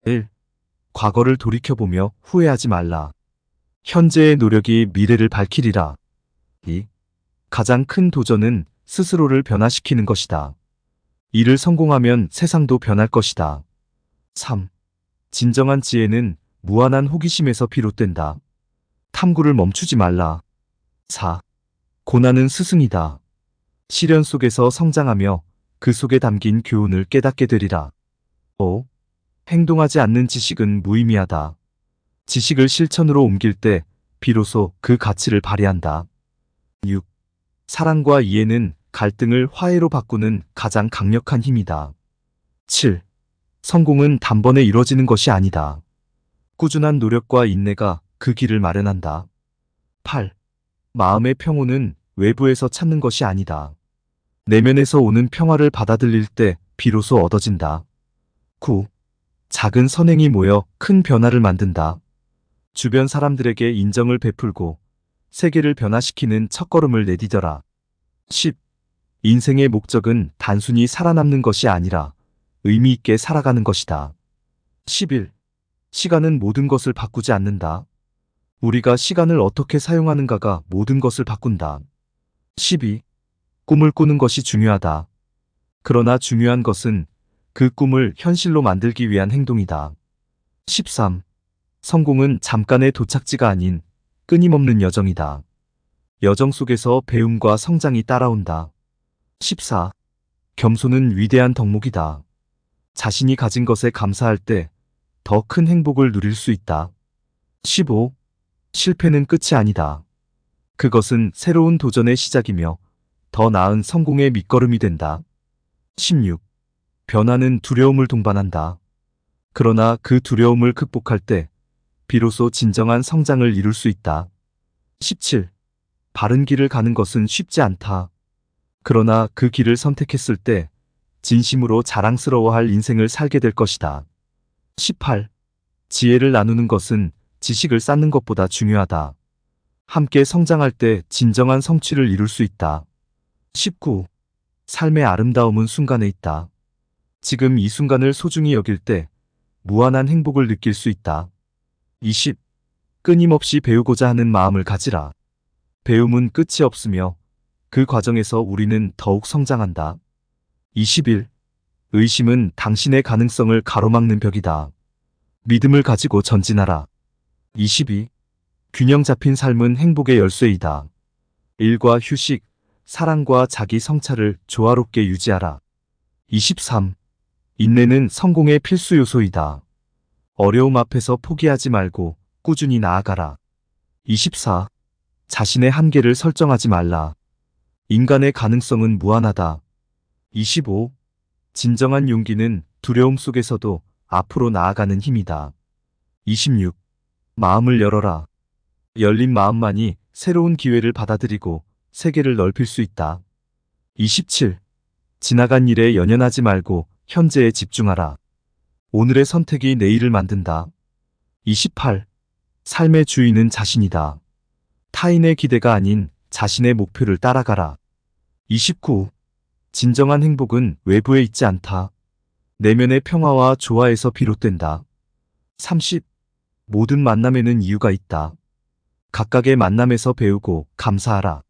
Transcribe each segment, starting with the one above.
1. 과거를 돌이켜보며 후회하지 말라. 현재의 노력이 미래를 밝히리라. 2. 가장 큰 도전은 스스로를 변화시키는 것이다. 이를 성공하면 세상도 변할 것이다. 3. 진정한 지혜는 무한한 호기심에서 비롯된다. 탐구를 멈추지 말라. 4. 고난은 스승이다. 시련 속에서 성장하며 그 속에 담긴 교훈을 깨닫게 되리라. 5. 행동하지 않는 지식은 무의미하다. 지식을 실천으로 옮길 때 비로소 그 가치를 발휘한다. 6. 사랑과 이해는 갈등을 화해로 바꾸는 가장 강력한 힘이다. 7. 성공은 단번에 이뤄지는 것이 아니다. 꾸준한 노력과 인내가 그 길을 마련한다. 8. 마음의 평온은 외부에서 찾는 것이 아니다. 내면에서 오는 평화를 받아들일 때 비로소 얻어진다. 9. 작은 선행이 모여 큰 변화를 만든다. 주변 사람들에게 인정을 베풀고 세계를 변화시키는 첫걸음을 내디뎌라. 10. 인생의 목적은 단순히 살아남는 것이 아니라 의미 있게 살아가는 것이다. 11. 시간은 모든 것을 바꾸지 않는다. 우리가 시간을 어떻게 사용하는가가 모든 것을 바꾼다. 12. 꿈을 꾸는 것이 중요하다. 그러나 중요한 것은 그 꿈을 현실로 만들기 위한 행동이다. 13. 성공은 잠깐의 도착지가 아닌 끊임없는 여정이다. 여정 속에서 배움과 성장이 따라온다. 14. 겸손은 위대한 덕목이다. 자신이 가진 것에 감사할 때 더 큰 행복을 누릴 수 있다. 15. 실패는 끝이 아니다. 그것은 새로운 도전의 시작이며 더 나은 성공의 밑거름이 된다. 16. 변화는 두려움을 동반한다. 그러나 그 두려움을 극복할 때 비로소 진정한 성장을 이룰 수 있다. 17. 바른 길을 가는 것은 쉽지 않다. 그러나 그 길을 선택했을 때 진심으로 자랑스러워할 인생을 살게 될 것이다. 18. 지혜를 나누는 것은 지식을 쌓는 것보다 중요하다. 함께 성장할 때 진정한 성취를 이룰 수 있다. 19. 삶의 아름다움은 순간에 있다. 지금 이 순간을 소중히 여길 때 무한한 행복을 느낄 수 있다. 20. 끊임없이 배우고자 하는 마음을 가지라. 배움은 끝이 없으며 그 과정에서 우리는 더욱 성장한다. 21. 의심은 당신의 가능성을 가로막는 벽이다. 믿음을 가지고 전진하라. 22. 균형 잡힌 삶은 행복의 열쇠이다. 일과 휴식, 사랑과 자기 성찰을 조화롭게 유지하라. 23. 인내는 성공의 필수 요소이다. 어려움 앞에서 포기하지 말고 꾸준히 나아가라. 24. 자신의 한계를 설정하지 말라. 인간의 가능성은 무한하다. 25. 진정한 용기는 두려움 속에서도 앞으로 나아가는 힘이다. 26. 마음을 열어라. 열린 마음만이 새로운 기회를 받아들이고 세계를 넓힐 수 있다. 27. 지나간 일에 연연하지 말고 현재에 집중하라. 오늘의 선택이 내일을 만든다. 28. 삶의 주인은 자신이다. 타인의 기대가 아닌 자신의 목표를 따라가라. 29. 진정한 행복은 외부에 있지 않다. 내면의 평화와 조화에서 비롯된다. 30. 모든 만남에는 이유가 있다. 각각의 만남에서 배우고 감사하라.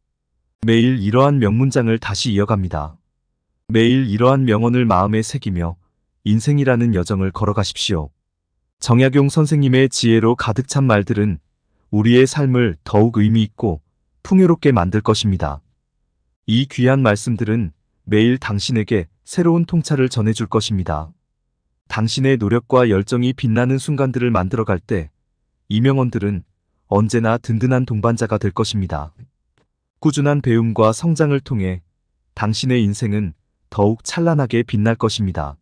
매일 이러한 명문장을 다시 이어갑니다. 매일 이러한 명언을 마음에 새기며 인생이라는 여정을 걸어가십시오. 정약용 선생님의 지혜로 가득 찬 말들은 우리의 삶을 더욱 의미 있고 풍요롭게 만들 것입니다. 이 귀한 말씀들은 매일 당신에게 새로운 통찰을 전해줄 것입니다. 당신의 노력과 열정이 빛나는 순간들을 만들어갈 때 이 명언들은 언제나 든든한 동반자가 될 것입니다. 꾸준한 배움과 성장을 통해 당신의 인생은 더욱 찬란하게 빛날 것입니다.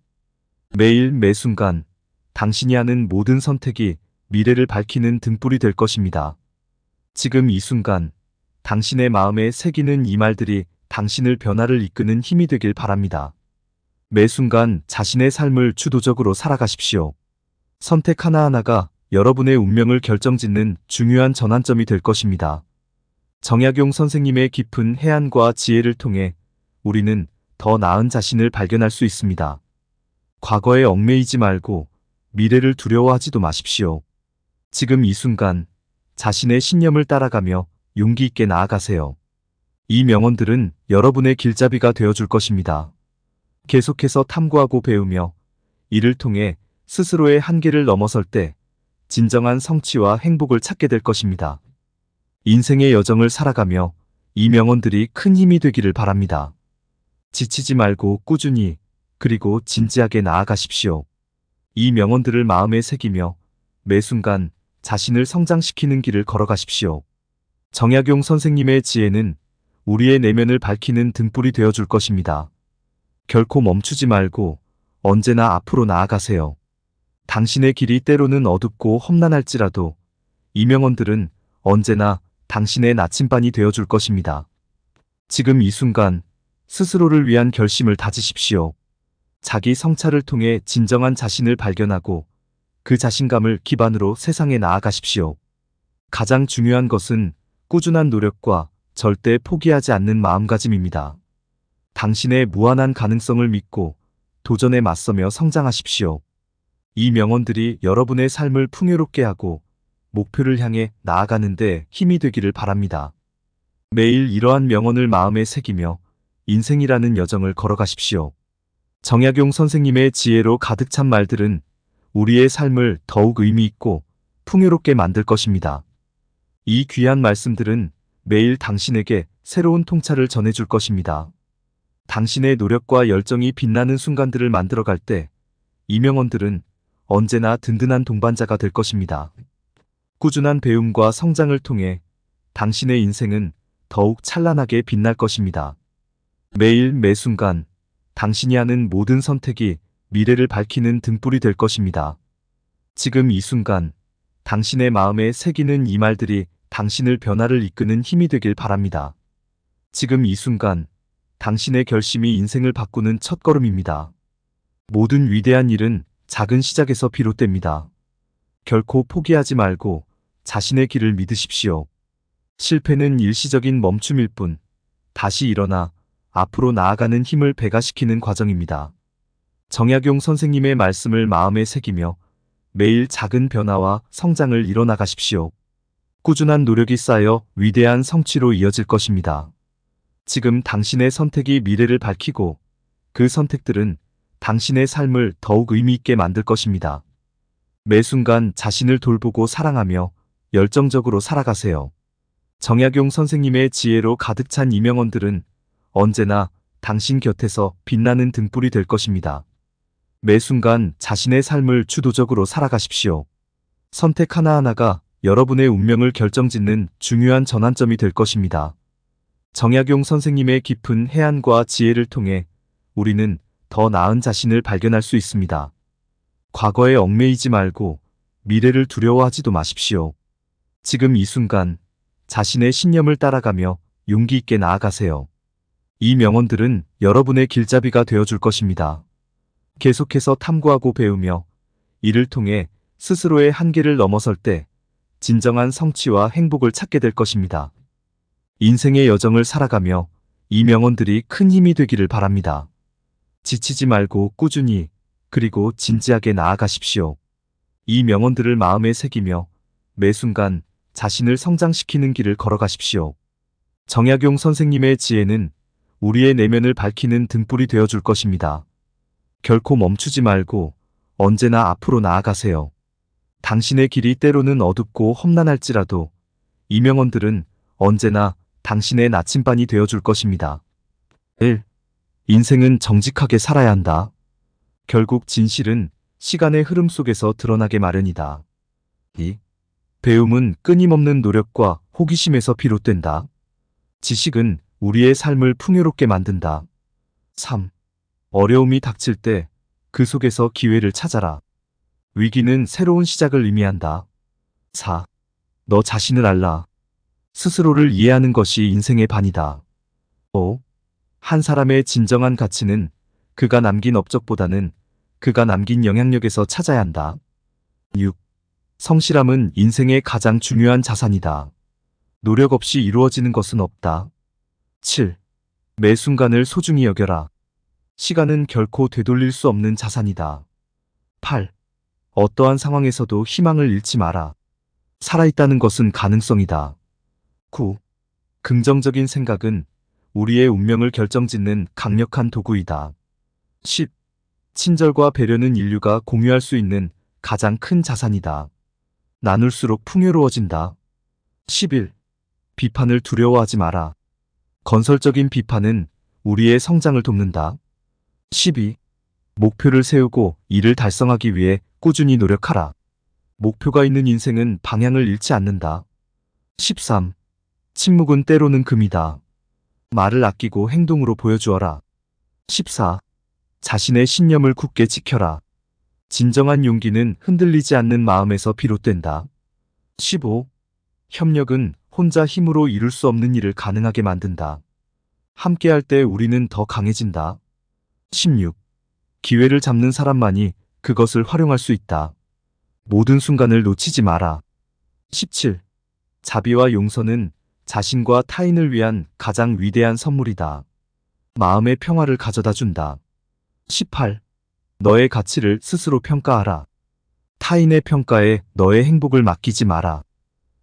매일 매 순간 당신이 하는 모든 선택이 미래를 밝히는 등불이 될 것입니다. 지금 이 순간 당신의 마음에 새기는 이 말들이 당신을 변화를 이끄는 힘이 되길 바랍니다. 매 순간 자신의 삶을 주도적으로 살아가십시오. 선택 하나하나가 여러분의 운명을 결정짓는 중요한 전환점이 될 것입니다. 정약용 선생님의 깊은 해안과 지혜를 통해 우리는 더 나은 자신을 발견할 수 있습니다. 과거에 얽매이지 말고 미래를 두려워하지도 마십시오. 지금 이 순간 자신의 신념을 따라가며 용기 있게 나아가세요. 이 명언들은 여러분의 길잡이가 되어줄 것입니다. 계속해서 탐구하고 배우며 이를 통해 스스로의 한계를 넘어설 때 진정한 성취와 행복을 찾게 될 것입니다. 인생의 여정을 살아가며 이 명언들이 큰 힘이 되기를 바랍니다. 지치지 말고 꾸준히 그리고 진지하게 나아가십시오. 이 명언들을 마음에 새기며 매 순간 자신을 성장시키는 길을 걸어가십시오. 정약용 선생님의 지혜는 우리의 내면을 밝히는 등불이 되어줄 것입니다. 결코 멈추지 말고 언제나 앞으로 나아가세요. 당신의 길이 때로는 어둡고 험난할지라도 이 명언들은 언제나 당신의 나침반이 되어줄 것입니다. 지금 이 순간 스스로를 위한 결심을 다지십시오. 자기 성찰을 통해 진정한 자신을 발견하고 그 자신감을 기반으로 세상에 나아가십시오. 가장 중요한 것은 꾸준한 노력과 절대 포기하지 않는 마음가짐입니다. 당신의 무한한 가능성을 믿고 도전에 맞서며 성장하십시오. 이 명언들이 여러분의 삶을 풍요롭게 하고 목표를 향해 나아가는 데 힘이 되기를 바랍니다. 매일 이러한 명언을 마음에 새기며 인생이라는 여정을 걸어가십시오. 정약용 선생님의 지혜로 가득 찬 말들은 우리의 삶을 더욱 의미 있고 풍요롭게 만들 것입니다. 이 귀한 말씀들은 매일 당신에게 새로운 통찰을 전해줄 것입니다. 당신의 노력과 열정이 빛나는 순간들을 만들어갈 때 이 명언들은 언제나 든든한 동반자가 될 것입니다. 꾸준한 배움과 성장을 통해 당신의 인생은 더욱 찬란하게 빛날 것입니다. 매일 매 순간 당신이 하는 모든 선택이 미래를 밝히는 등불이 될 것입니다. 지금 이 순간 당신의 마음에 새기는 이 말들이 당신을 변화를 이끄는 힘이 되길 바랍니다. 지금 이 순간 당신의 결심이 인생을 바꾸는 첫걸음입니다. 모든 위대한 일은 작은 시작에서 비롯됩니다. 결코 포기하지 말고 자신의 길을 믿으십시오. 실패는 일시적인 멈춤일 뿐 다시 일어나 앞으로 나아가는 힘을 배가시키는 과정입니다. 정약용 선생님의 말씀을 마음에 새기며 매일 작은 변화와 성장을 이뤄나가십시오. 꾸준한 노력이 쌓여 위대한 성취로 이어질 것입니다. 지금 당신의 선택이 미래를 밝히고 그 선택들은 당신의 삶을 더욱 의미 있게 만들 것입니다. 매 순간 자신을 돌보고 사랑하며 열정적으로 살아가세요. 정약용 선생님의 지혜로 가득 찬 이 명언들은 언제나 당신 곁에서 빛나는 등불이 될 것입니다. 매 순간 자신의 삶을 주도적으로 살아가십시오. 선택 하나하나가 여러분의 운명을 결정짓는 중요한 전환점이 될 것입니다. 정약용 선생님의 깊은 해안과 지혜를 통해 우리는 더 나은 자신을 발견할 수 있습니다. 과거에 얽매이지 말고 미래를 두려워하지도 마십시오. 지금 이 순간 자신의 신념을 따라가며 용기 있게 나아가세요. 이 명언들은 여러분의 길잡이가 되어줄 것입니다. 계속해서 탐구하고 배우며 이를 통해 스스로의 한계를 넘어설 때 진정한 성취와 행복을 찾게 될 것입니다. 인생의 여정을 살아가며 이 명언들이 큰 힘이 되기를 바랍니다. 지치지 말고 꾸준히 그리고 진지하게 나아가십시오. 이 명언들을 마음에 새기며 매 순간 자신을 성장시키는 길을 걸어가십시오. 정약용 선생님의 지혜는 우리의 내면을 밝히는 등불이 되어줄 것입니다. 결코 멈추지 말고 언제나 앞으로 나아가세요. 당신의 길이 때로는 어둡고 험난할지라도 이 명언들은 언제나 당신의 나침반이 되어줄 것입니다. 1. 인생은 정직하게 살아야 한다. 결국 진실은 시간의 흐름 속에서 드러나게 마련이다. 2. 배움은 끊임없는 노력과 호기심에서 비롯된다. 지식은 우리의 삶을 풍요롭게 만든다. 3. 어려움이 닥칠 때 그 속에서 기회를 찾아라. 위기는 새로운 시작을 의미한다. 4. 너 자신을 알라. 스스로를 이해하는 것이 인생의 반이다. 5. 한 사람의 진정한 가치는 그가 남긴 업적보다는 그가 남긴 영향력에서 찾아야 한다. 6. 성실함은 인생의 가장 중요한 자산이다. 노력 없이 이루어지는 것은 없다. 7. 매 순간을 소중히 여겨라. 시간은 결코 되돌릴 수 없는 자산이다. 8. 어떠한 상황에서도 희망을 잃지 마라. 살아있다는 것은 가능성이다. 9. 긍정적인 생각은 우리의 운명을 결정짓는 강력한 도구이다. 10. 친절과 배려는 인류가 공유할 수 있는 가장 큰 자산이다. 나눌수록 풍요로워진다. 11. 비판을 두려워하지 마라. 건설적인 비판은 우리의 성장을 돕는다. 12. 목표를 세우고 이를 달성하기 위해 꾸준히 노력하라. 목표가 있는 인생은 방향을 잃지 않는다. 13. 침묵은 때로는 금이다. 말을 아끼고 행동으로 보여주어라. 14. 자신의 신념을 굳게 지켜라. 진정한 용기는 흔들리지 않는 마음에서 비롯된다. 15. 협력은 혼자 힘으로 이룰 수 없는 일을 가능하게 만든다. 함께할 때 우리는 더 강해진다. 16. 기회를 잡는 사람만이 그것을 활용할 수 있다. 모든 순간을 놓치지 마라. 17. 자비와 용서는 자신과 타인을 위한 가장 위대한 선물이다. 마음의 평화를 가져다 준다. 18. 너의 가치를 스스로 평가하라. 타인의 평가에 너의 행복을 맡기지 마라.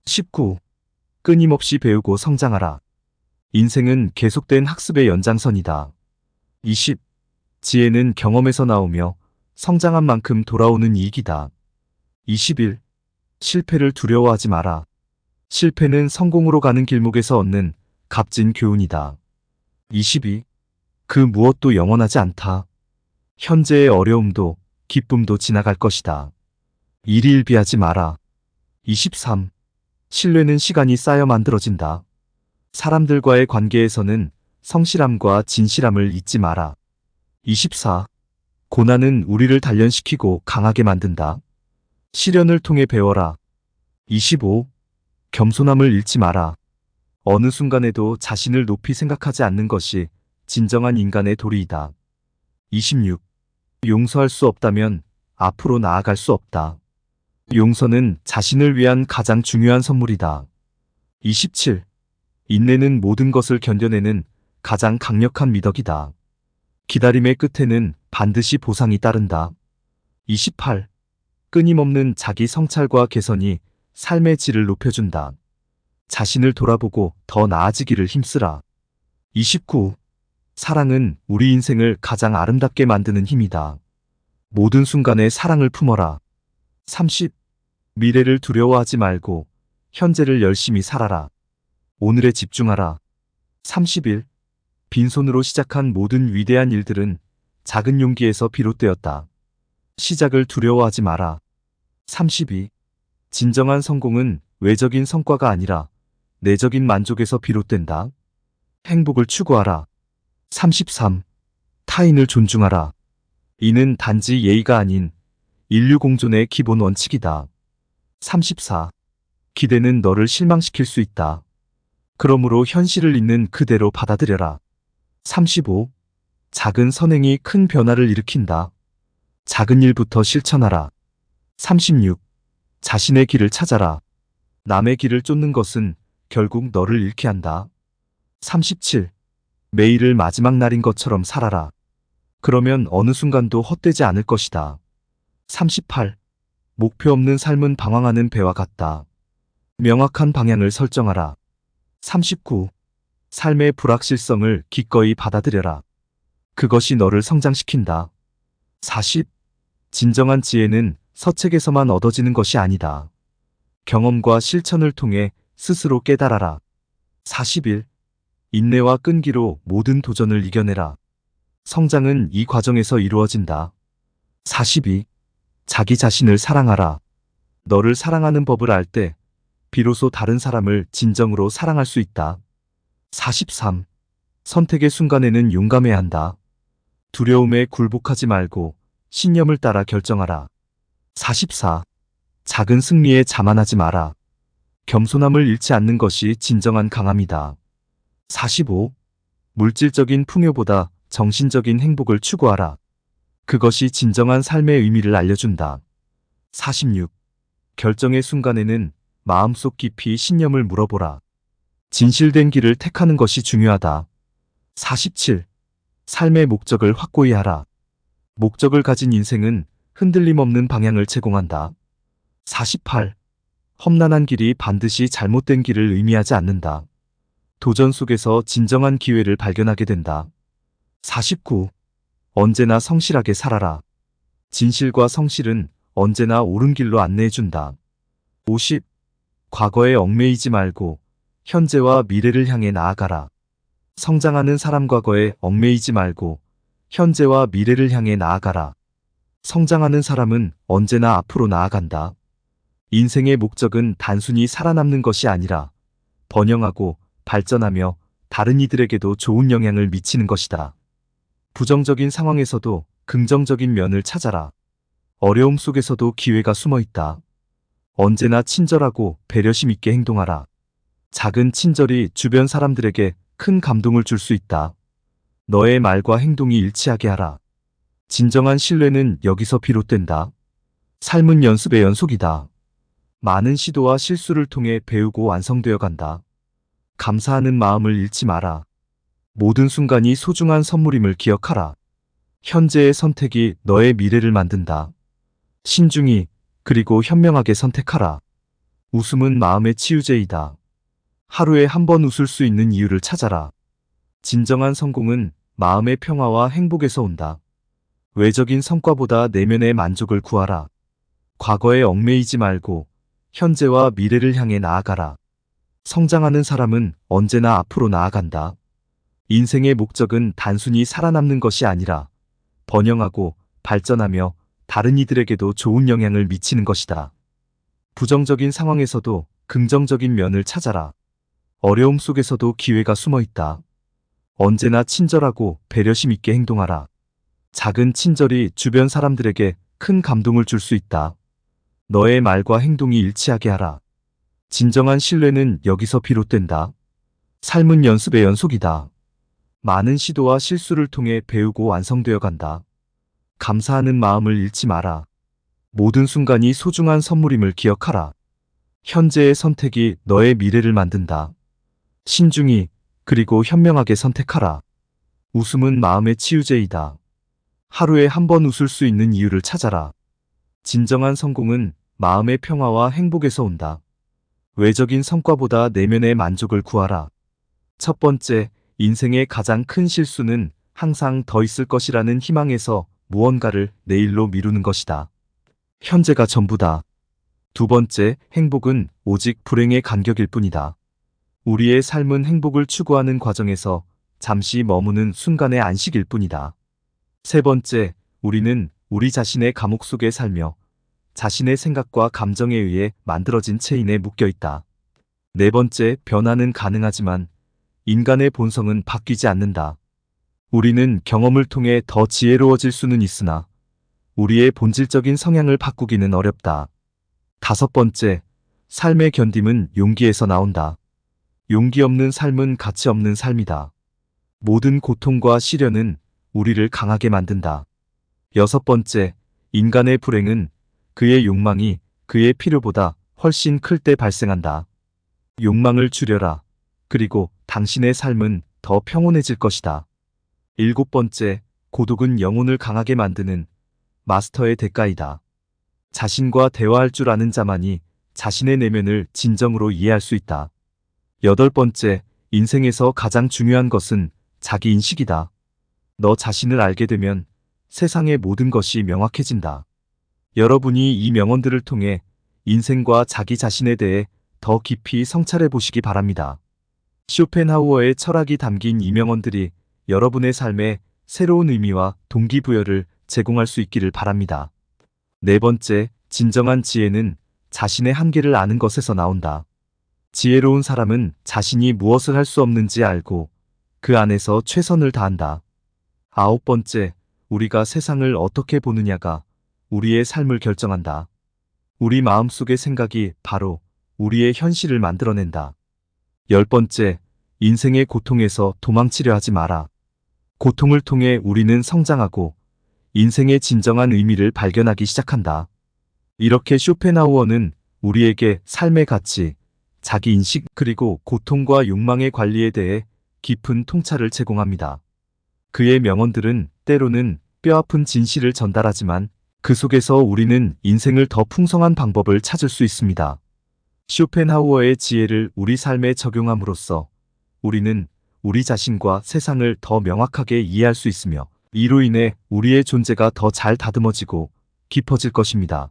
19. 끊임없이 배우고 성장하라. 인생은 계속된 학습의 연장선이다. 20. 지혜는 경험에서 나오며 성장한 만큼 돌아오는 이익이다. 21. 실패를 두려워하지 마라. 실패는 성공으로 가는 길목에서 얻는 값진 교훈이다. 22. 그 무엇도 영원하지 않다. 현재의 어려움도 기쁨도 지나갈 것이다. 일희일비하지 마라. 23. 신뢰는 시간이 쌓여 만들어진다. 사람들과의 관계에서는 성실함과 진실함을 잊지 마라. 24. 고난은 우리를 단련시키고 강하게 만든다. 시련을 통해 배워라. 25. 겸손함을 잃지 마라. 어느 순간에도 자신을 높이 생각하지 않는 것이 진정한 인간의 도리이다. 26. 용서할 수 없다면 앞으로 나아갈 수 없다. 용서는 자신을 위한 가장 중요한 선물이다. 27. 인내는 모든 것을 견뎌내는 가장 강력한 미덕이다. 기다림의 끝에는 반드시 보상이 따른다. 28. 끊임없는 자기 성찰과 개선이 삶의 질을 높여준다. 자신을 돌아보고 더 나아지기를 힘쓰라. 29. 사랑은 우리 인생을 가장 아름답게 만드는 힘이다. 모든 순간에 사랑을 품어라. 30. 미래를 두려워하지 말고 현재를 열심히 살아라. 오늘에 집중하라. 31. 빈손으로 시작한 모든 위대한 일들은 작은 용기에서 비롯되었다. 시작을 두려워하지 마라. 32. 진정한 성공은 외적인 성과가 아니라 내적인 만족에서 비롯된다. 행복을 추구하라. 33. 타인을 존중하라. 이는 단지 예의가 아닌 인류 공존의 기본 원칙이다. 34. 기대는 너를 실망시킬 수 있다. 그러므로 현실을 있는 그대로 받아들여라. 35. 작은 선행이 큰 변화를 일으킨다. 작은 일부터 실천하라. 36. 자신의 길을 찾아라. 남의 길을 쫓는 것은 결국 너를 잃게 한다. 37. 매일을 마지막 날인 것처럼 살아라. 그러면 어느 순간도 헛되지 않을 것이다. 38. 목표 없는 삶은 방황하는 배와 같다. 명확한 방향을 설정하라. 39. 삶의 불확실성을 기꺼이 받아들여라. 그것이 너를 성장시킨다. 40. 진정한 지혜는 서책에서만 얻어지는 것이 아니다. 경험과 실천을 통해 스스로 깨달아라. 41. 인내와 끈기로 모든 도전을 이겨내라. 성장은 이 과정에서 이루어진다. 42. 자기 자신을 사랑하라. 너를 사랑하는 법을 알 때 비로소 다른 사람을 진정으로 사랑할 수 있다. 43. 선택의 순간에는 용감해야 한다. 두려움에 굴복하지 말고 신념을 따라 결정하라. 44. 작은 승리에 자만하지 마라. 겸손함을 잃지 않는 것이 진정한 강함이다. 45. 물질적인 풍요보다 정신적인 행복을 추구하라. 그것이 진정한 삶의 의미를 알려준다. 46. 결정의 순간에는 마음속 깊이 신념을 물어보라. 진실된 길을 택하는 것이 중요하다. 47. 삶의 목적을 확고히 하라. 목적을 가진 인생은 흔들림 없는 방향을 제공한다. 48. 험난한 길이 반드시 잘못된 길을 의미하지 않는다. 도전 속에서 진정한 기회를 발견하게 된다. 49. 언제나 성실하게 살아라. 진실과 성실은 언제나 옳은 길로 안내해준다. 50. 과거에 얽매이지 말고 현재와 미래를 향해 나아가라. 성장하는 사람 과거에 얽매이지 말고 현재와 미래를 향해 나아가라. 성장하는 사람은 언제나 앞으로 나아간다. 인생의 목적은 단순히 살아남는 것이 아니라 번영하고 발전하며 다른 이들에게도 좋은 영향을 미치는 것이다. 부정적인 상황에서도 긍정적인 면을 찾아라. 어려움 속에서도 기회가 숨어 있다. 언제나 친절하고 배려심 있게 행동하라. 작은 친절이 주변 사람들에게 큰 감동을 줄 수 있다. 너의 말과 행동이 일치하게 하라. 진정한 신뢰는 여기서 비롯된다. 삶은 연습의 연속이다. 많은 시도와 실수를 통해 배우고 완성되어 간다. 감사하는 마음을 잃지 마라. 모든 순간이 소중한 선물임을 기억하라. 현재의 선택이 너의 미래를 만든다. 신중히 그리고 현명하게 선택하라. 웃음은 마음의 치유제이다. 하루에 한 번 웃을 수 있는 이유를 찾아라. 진정한 성공은 마음의 평화와 행복에서 온다. 외적인 성과보다 내면의 만족을 구하라. 과거에 얽매이지 말고 현재와 미래를 향해 나아가라. 성장하는 사람은 언제나 앞으로 나아간다. 인생의 목적은 단순히 살아남는 것이 아니라 번영하고 발전하며 다른 이들에게도 좋은 영향을 미치는 것이다. 부정적인 상황에서도 긍정적인 면을 찾아라. 어려움 속에서도 기회가 숨어 있다. 언제나 친절하고 배려심 있게 행동하라. 작은 친절이 주변 사람들에게 큰 감동을 줄 수 있다. 너의 말과 행동이 일치하게 하라. 진정한 신뢰는 여기서 비롯된다. 삶은 연습의 연속이다. 많은 시도와 실수를 통해 배우고 완성되어 간다. 감사하는 마음을 잃지 마라. 모든 순간이 소중한 선물임을 기억하라. 현재의 선택이 너의 미래를 만든다. 신중히 그리고 현명하게 선택하라. 웃음은 마음의 치유제이다. 하루에 한 번 웃을 수 있는 이유를 찾아라. 진정한 성공은 마음의 평화와 행복에서 온다. 외적인 성과보다 내면의 만족을 구하라. 첫 번째, 인생의 가장 큰 실수는 항상 더 있을 것이라는 희망에서 무언가를 내일로 미루는 것이다. 현재가 전부다. 두 번째, 행복은 오직 불행의 간격일 뿐이다. 우리의 삶은 행복을 추구하는 과정에서 잠시 머무는 순간의 안식일 뿐이다. 세 번째, 우리는 우리 자신의 감옥 속에 살며 자신의 생각과 감정에 의해 만들어진 체인에 묶여 있다. 네 번째, 변화는 가능하지만 인간의 본성은 바뀌지 않는다. 우리는 경험을 통해 더 지혜로워질 수는 있으나 우리의 본질적인 성향을 바꾸기는 어렵다. 다섯 번째, 삶의 견딤은 용기에서 나온다. 용기 없는 삶은 가치 없는 삶이다. 모든 고통과 시련은 우리를 강하게 만든다. 여섯 번째, 인간의 불행은 그의 욕망이 그의 필요보다 훨씬 클 때 발생한다. 욕망을 줄여라. 그리고 당신의 삶은 더 평온해질 것이다. 일곱 번째, 고독은 영혼을 강하게 만드는 마스터의 대가이다. 자신과 대화할 줄 아는 자만이 자신의 내면을 진정으로 이해할 수 있다. 여덟 번째, 인생에서 가장 중요한 것은 자기 인식이다. 너 자신을 알게 되면 세상의 모든 것이 명확해진다. 여러분이 이 명언들을 통해 인생과 자기 자신에 대해 더 깊이 성찰해 보시기 바랍니다. 쇼펜하우어의 철학이 담긴 이 명언들이 여러분의 삶에 새로운 의미와 동기부여를 제공할 수 있기를 바랍니다. 네 번째, 진정한 지혜는 자신의 한계를 아는 것에서 나온다. 지혜로운 사람은 자신이 무엇을 할 수 없는지 알고 그 안에서 최선을 다한다. 아홉 번째, 우리가 세상을 어떻게 보느냐가 우리의 삶을 결정한다. 우리 마음속의 생각이 바로 우리의 현실을 만들어낸다. 열 번째, 인생의 고통에서 도망치려 하지 마라. 고통을 통해 우리는 성장하고 인생의 진정한 의미를 발견하기 시작한다. 이렇게 쇼펜하우어는 우리에게 삶의 가치, 자기인식 그리고 고통과 욕망의 관리에 대해 깊은 통찰을 제공합니다. 그의 명언들은 때로는 뼈아픈 진실을 전달하지만 그 속에서 우리는 인생을 더 풍성한 방법을 찾을 수 있습니다. 쇼펜하우어의 지혜를 우리 삶에 적용함으로써 우리는 우리 자신과 세상을 더 명확하게 이해할 수 있으며 이로 인해 우리의 존재가 더 잘 다듬어지고 깊어질 것입니다.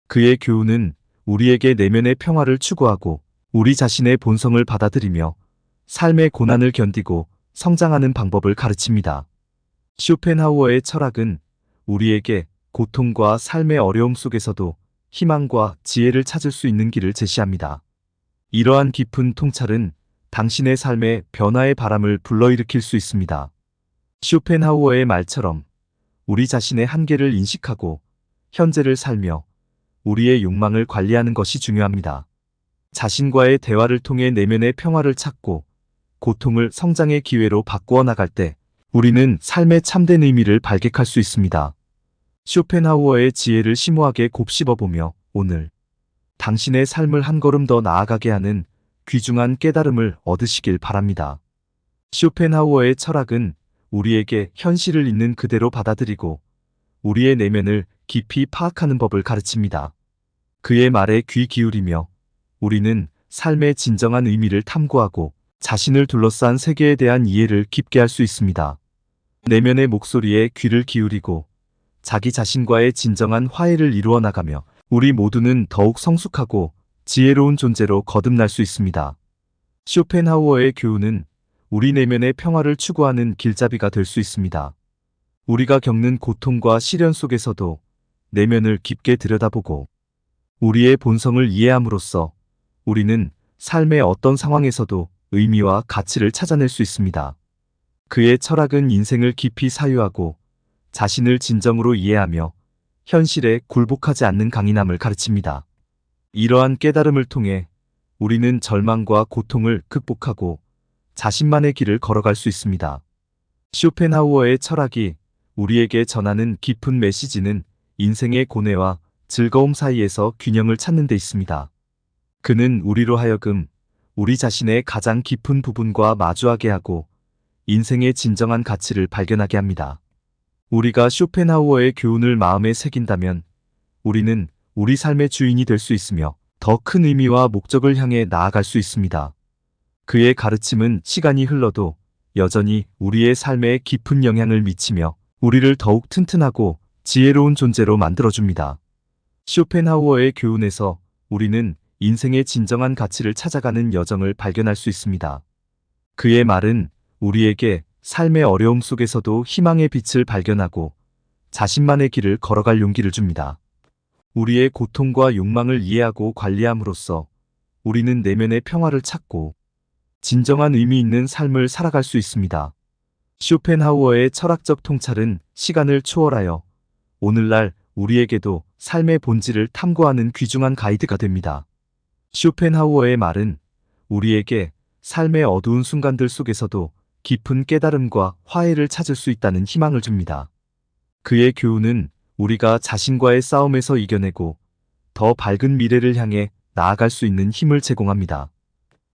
그의 교훈은 우리에게 내면의 평화를 추구하고 우리 자신의 본성을 받아들이며 삶의 고난을 견디고 성장하는 방법을 가르칩니다. 쇼펜하우어의 철학은 우리에게 고통과 삶의 어려움 속에서도 희망과 지혜를 찾을 수 있는 길을 제시합니다. 이러한 깊은 통찰은 당신의 삶에 변화의 바람을 불러일으킬 수 있습니다. 쇼펜하우어의 말처럼 우리 자신의 한계를 인식하고 현재를 살며 우리의 욕망을 관리하는 것이 중요합니다. 자신과의 대화를 통해 내면의 평화를 찾고 고통을 성장의 기회로 바꾸어 나갈 때 우리는 삶의 참된 의미를 발견할 수 있습니다. 쇼펜하우어의 지혜를 심오하게 곱씹어보며 오늘 당신의 삶을 한 걸음 더 나아가게 하는 귀중한 깨달음을 얻으시길 바랍니다. 쇼펜하우어의 철학은 우리에게 현실을 있는 그대로 받아들이고 우리의 내면을 깊이 파악하는 법을 가르칩니다. 그의 말에 귀 기울이며 우리는 삶의 진정한 의미를 탐구하고 자신을 둘러싼 세계에 대한 이해를 깊게 할 수 있습니다. 내면의 목소리에 귀를 기울이고 자기 자신과의 진정한 화해를 이루어 나가며 우리 모두는 더욱 성숙하고 지혜로운 존재로 거듭날 수 있습니다. 쇼펜하우어의 교훈은 우리 내면의 평화를 추구하는 길잡이가 될 수 있습니다. 우리가 겪는 고통과 시련 속에서도 내면을 깊게 들여다보고 우리의 본성을 이해함으로써 우리는 삶의 어떤 상황에서도 의미와 가치를 찾아낼 수 있습니다. 그의 철학은 인생을 깊이 사유하고 자신을 진정으로 이해하며 현실에 굴복하지 않는 강인함을 가르칩니다. 이러한 깨달음을 통해 우리는 절망과 고통을 극복하고 자신만의 길을 걸어갈 수 있습니다. 쇼펜하우어의 철학이 우리에게 전하는 깊은 메시지는 인생의 고뇌와 즐거움 사이에서 균형을 찾는 데 있습니다. 그는 우리로 하여금 우리 자신의 가장 깊은 부분과 마주하게 하고 인생의 진정한 가치를 발견하게 합니다. 우리가 쇼펜하우어의 교훈을 마음에 새긴다면 우리는 우리 삶의 주인이 될 수 있으며 더 큰 의미와 목적을 향해 나아갈 수 있습니다. 그의 가르침은 시간이 흘러도 여전히 우리의 삶에 깊은 영향을 미치며 우리를 더욱 튼튼하고 지혜로운 존재로 만들어줍니다. 쇼펜하우어의 교훈에서 우리는 인생의 진정한 가치를 찾아가는 여정을 발견할 수 있습니다. 그의 말은 우리에게 삶의 어려움 속에서도 희망의 빛을 발견하고 자신만의 길을 걸어갈 용기를 줍니다. 우리의 고통과 욕망을 이해하고 관리함으로써 우리는 내면의 평화를 찾고 진정한 의미 있는 삶을 살아갈 수 있습니다. 쇼펜하우어의 철학적 통찰은 시간을 초월하여 오늘날 우리에게도 삶의 본질을 탐구하는 귀중한 가이드가 됩니다. 쇼펜하우어의 말은 우리에게 삶의 어두운 순간들 속에서도 깊은 깨달음과 화해를 찾을 수 있다는 희망을 줍니다. 그의 교훈은 우리가 자신과의 싸움에서 이겨내고 더 밝은 미래를 향해 나아갈 수 있는 힘을 제공합니다.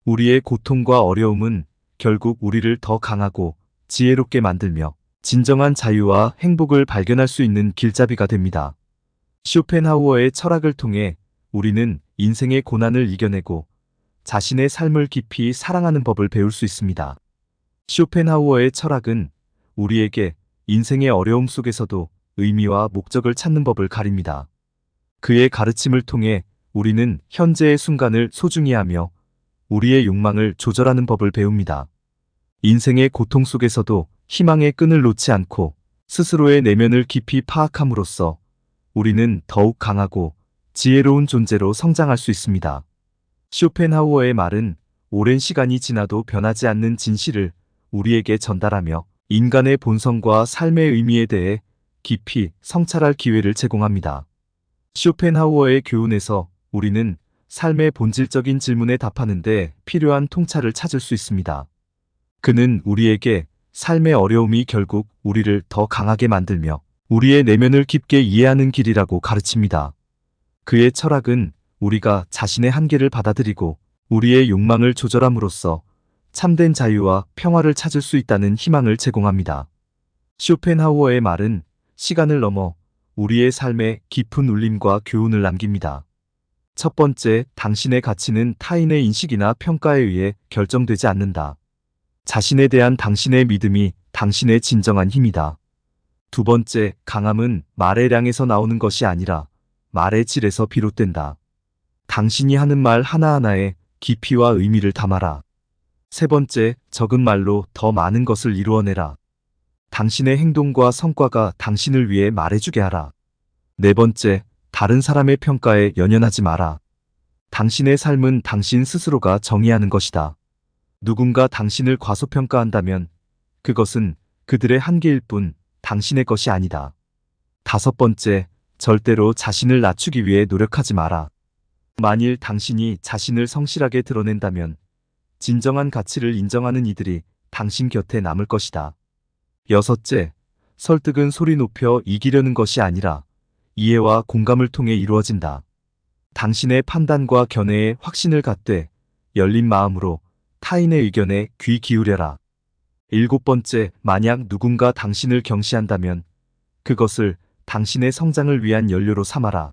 우리의 고통과 어려움은 결국 우리를 더 강하고 지혜롭게 만들며 진정한 자유와 행복을 발견할 수 있는 길잡이가 됩니다. 쇼펜하우어의 철학을 통해 우리는 인생의 고난을 이겨내고 자신의 삶을 깊이 사랑하는 법을 배울 수 있습니다. 쇼펜하우어의 철학은 우리에게 인생의 어려움 속에서도 의미와 목적을 찾는 법을 가립니다. 그의 가르침을 통해 우리는 현재의 순간을 소중히 하며 우리의 욕망을 조절하는 법을 배웁니다. 인생의 고통 속에서도 희망의 끈을 놓지 않고 스스로의 내면을 깊이 파악함으로써 우리는 더욱 강하고 지혜로운 존재로 성장할 수 있습니다. 쇼펜하우어의 말은 오랜 시간이 지나도 변하지 않는 진실을 우리에게 전달하며 인간의 본성과 삶의 의미에 대해 깊이 성찰할 기회를 제공합니다. 쇼펜하우어의 교훈에서 우리는 삶의 본질적인 질문에 답하는 데 필요한 통찰을 찾을 수 있습니다. 그는 우리에게 삶의 어려움이 결국 우리를 더 강하게 만들며 우리의 내면을 깊게 이해하는 길이라고 가르칩니다. 그의 철학은 우리가 자신의 한계를 받아들이고 우리의 욕망을 조절함으로써 참된 자유와 평화를 찾을 수 있다는 희망을 제공합니다. 쇼펜하우어의 말은 시간을 넘어 우리의 삶에 깊은 울림과 교훈을 남깁니다. 첫 번째, 당신의 가치는 타인의 인식이나 평가에 의해 결정되지 않는다. 자신에 대한 당신의 믿음이 당신의 진정한 힘이다. 두 번째, 강함은 말의 량에서 나오는 것이 아니라 말의 질에서 비롯된다. 당신이 하는 말 하나하나에 깊이와 의미를 담아라. 세 번째, 적은 말로 더 많은 것을 이루어내라. 당신의 행동과 성과가 당신을 위해 말해주게 하라. 네 번째, 다른 사람의 평가에 연연하지 마라. 당신의 삶은 당신 스스로가 정의하는 것이다. 누군가 당신을 과소평가한다면 그것은 그들의 한계일 뿐 당신의 것이 아니다. 다섯 번째, 절대로 자신을 낮추기 위해 노력하지 마라. 만일 당신이 자신을 성실하게 드러낸다면 진정한 가치를 인정하는 이들이 당신 곁에 남을 것이다. 여섯째, 설득은 소리 높여 이기려는 것이 아니라 이해와 공감을 통해 이루어진다. 당신의 판단과 견해에 확신을 갖되 열린 마음으로 타인의 의견에 귀 기울여라. 일곱 번째, 만약 누군가 당신을 경시한다면 그것을 당신의 성장을 위한 연료로 삼아라.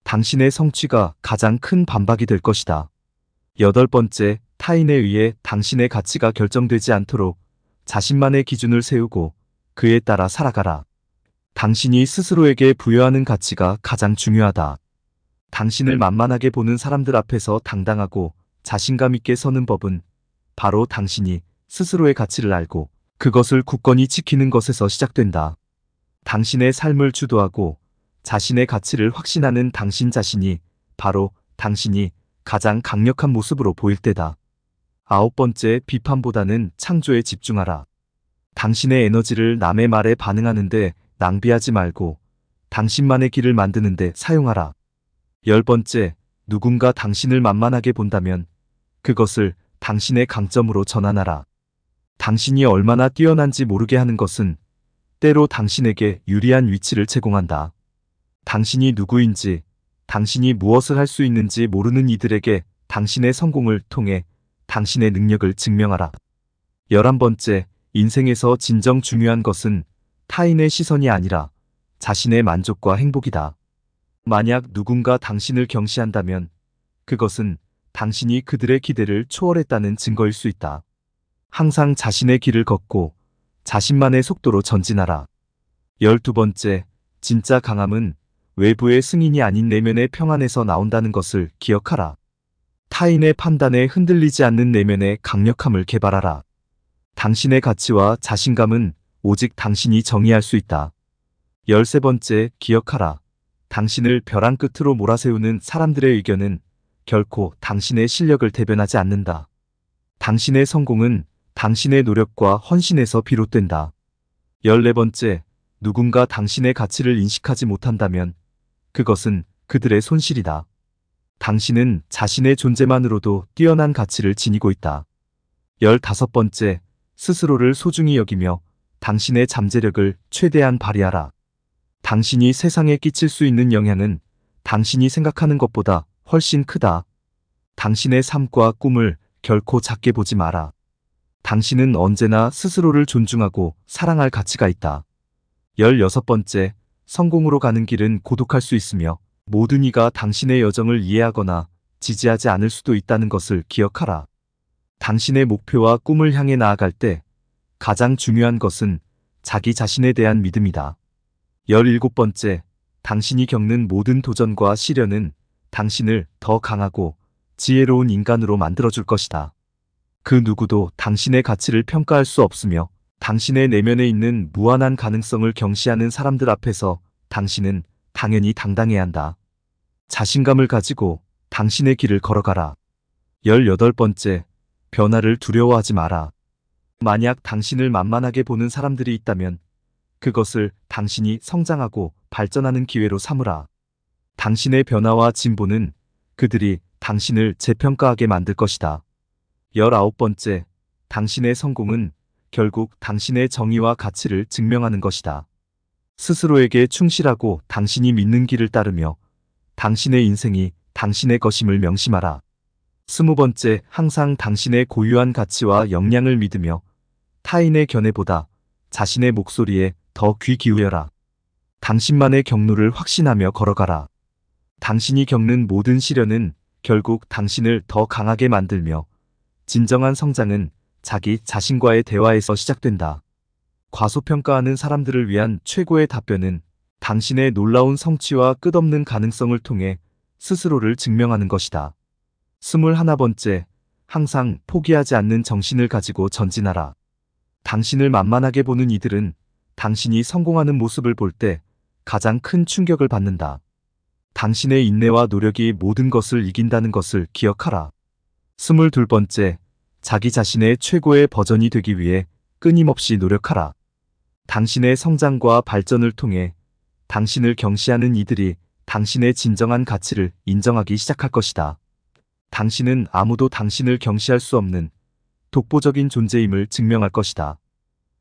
당신의 성취가 가장 큰 반박이 될 것이다. 여덟 번째, 타인에 의해 당신의 가치가 결정되지 않도록 자신만의 기준을 세우고 그에 따라 살아가라. 당신이 스스로에게 부여하는 가치가 가장 중요하다. 당신을 만만하게 보는 사람들 앞에서 당당하고 자신감 있게 서는 법은 바로 당신이 스스로의 가치를 알고 그것을 굳건히 지키는 것에서 시작된다. 당신의 삶을 주도하고 자신의 가치를 확신하는 당신 자신이 바로 당신이 가장 강력한 모습으로 보일 때다. 아홉 번째, 비판보다는 창조에 집중하라. 당신의 에너지를 남의 말에 반응하는데 낭비하지 말고 당신만의 길을 만드는데 사용하라. 열 번째, 누군가 당신을 만만하게 본다면 그것을 당신의 강점으로 전환하라. 당신이 얼마나 뛰어난지 모르게 하는 것은 때로 당신에게 유리한 위치를 제공한다. 당신이 누구인지, 당신이 무엇을 할 수 있는지 모르는 이들에게 당신의 성공을 통해 당신의 능력을 증명하라. 11번째, 인생에서 진정 중요한 것은 타인의 시선이 아니라 자신의 만족과 행복이다. 만약 누군가 당신을 경시한다면 그것은 당신이 그들의 기대를 초월했다는 증거일 수 있다. 항상 자신의 길을 걷고 자신만의 속도로 전진하라. 12번째, 진짜 강함은 외부의 승인이 아닌 내면의 평안에서 나온다는 것을 기억하라. 타인의 판단에 흔들리지 않는 내면의 강력함을 개발하라. 당신의 가치와 자신감은 오직 당신이 정의할 수 있다. 13번째, 기억하라. 당신을 벼랑 끝으로 몰아세우는 사람들의 의견은 결코 당신의 실력을 대변하지 않는다. 당신의 성공은 당신의 노력과 헌신에서 비롯된다. 14번째, 누군가 당신의 가치를 인식하지 못한다면 그것은 그들의 손실이다. 당신은 자신의 존재만으로도 뛰어난 가치를 지니고 있다. 15번째, 스스로를 소중히 여기며 당신의 잠재력을 최대한 발휘하라. 당신이 세상에 끼칠 수 있는 영향은 당신이 생각하는 것보다 훨씬 크다. 당신의 삶과 꿈을 결코 작게 보지 마라. 당신은 언제나 스스로를 존중하고 사랑할 가치가 있다. 16번째, 성공으로 가는 길은 고독할 수 있으며 모든 이가 당신의 여정을 이해하거나 지지하지 않을 수도 있다는 것을 기억하라. 당신의 목표와 꿈을 향해 나아갈 때 가장 중요한 것은 자기 자신에 대한 믿음이다. 17번째, 당신이 겪는 모든 도전과 시련은 당신을 더 강하고 지혜로운 인간으로 만들어줄 것이다. 그 누구도 당신의 가치를 평가할 수 없으며 당신의 내면에 있는 무한한 가능성을 경시하는 사람들 앞에서 당신은 당연히 당당해야 한다. 자신감을 가지고 당신의 길을 걸어가라. 18번째, 변화를 두려워하지 마라. 만약 당신을 만만하게 보는 사람들이 있다면 그것을 당신이 성장하고 발전하는 기회로 삼으라. 당신의 변화와 진보는 그들이 당신을 재평가하게 만들 것이다. 19번째, 당신의 성공은 결국 당신의 정의와 가치를 증명하는 것이다. 스스로에게 충실하고 당신이 믿는 길을 따르며 당신의 인생이 당신의 것임을 명심하라. 20번째, 항상 당신의 고유한 가치와 역량을 믿으며 타인의 견해보다 자신의 목소리에 더 귀 기울여라. 당신만의 경로를 확신하며 걸어가라. 당신이 겪는 모든 시련은 결국 당신을 더 강하게 만들며 진정한 성장은 자기 자신과의 대화에서 시작된다. 과소평가하는 사람들을 위한 최고의 답변은 당신의 놀라운 성취와 끝없는 가능성을 통해 스스로를 증명하는 것이다. 21번째, 항상 포기하지 않는 정신을 가지고 전진하라. 당신을 만만하게 보는 이들은 당신이 성공하는 모습을 볼 때 가장 큰 충격을 받는다. 당신의 인내와 노력이 모든 것을 이긴다는 것을 기억하라. 22번째, 자기 자신의 최고의 버전이 되기 위해 끊임없이 노력하라. 당신의 성장과 발전을 통해 당신을 경시하는 이들이 당신의 진정한 가치를 인정하기 시작할 것이다. 당신은 아무도 당신을 경시할 수 없는 독보적인 존재임을 증명할 것이다.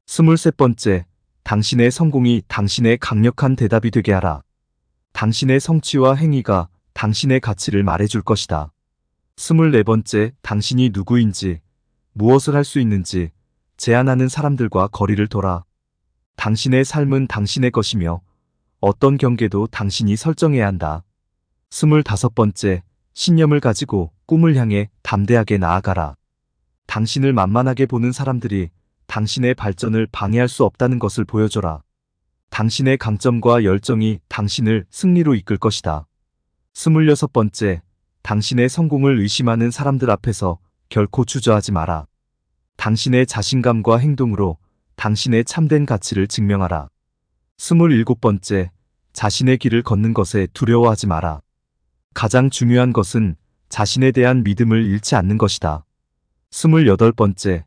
23번째, 당신의 성공이 당신의 강력한 대답이 되게 하라. 당신의 성취와 행위가 당신의 가치를 말해줄 것이다. 24번째, 당신이 누구인지, 무엇을 할 수 있는지 제안하는 사람들과 거리를 둬라. 당신의 삶은 당신의 것이며 어떤 경계도 당신이 설정해야 한다. 25번째, 신념을 가지고 꿈을 향해 담대하게 나아가라. 당신을 만만하게 보는 사람들이 당신의 발전을 방해할 수 없다는 것을 보여줘라. 당신의 강점과 열정이 당신을 승리로 이끌 것이다. 26번째, 당신의 성공을 의심하는 사람들 앞에서 결코 주저하지 마라. 당신의 자신감과 행동으로 당신의 참된 가치를 증명하라. 27번째, 자신의 길을 걷는 것에 두려워하지 마라. 가장 중요한 것은 자신에 대한 믿음을 잃지 않는 것이다. 28번째,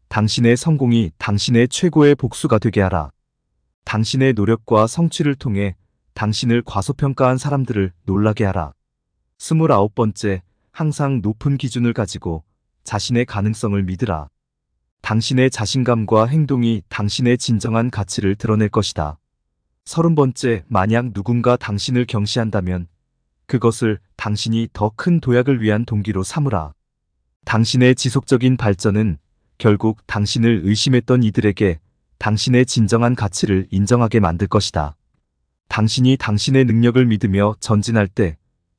당신의 성공이 당신의 최고의 복수가 되게 하라. 당신의 노력과 성취를 통해 당신을 과소평가한 사람들을 놀라게 하라. 29번째, 항상 높은 기준을 가지고 자신의 가능성을 믿으라. 당신의 자신감과 행동이 당신의 진정한 가치를 드러낼 것이다. 30번째, 만약 누군가 당신을 경시한다면 그것을 당신이 더 큰 도약을 위한 동기로 삼으라. 당신의 지속적인 발전은 결국 당신을 의심했던 이들에게 당신의 진정한 가치를 인정하게 만들 것이다. 당신이 당신의 능력을 믿으며 전진할 때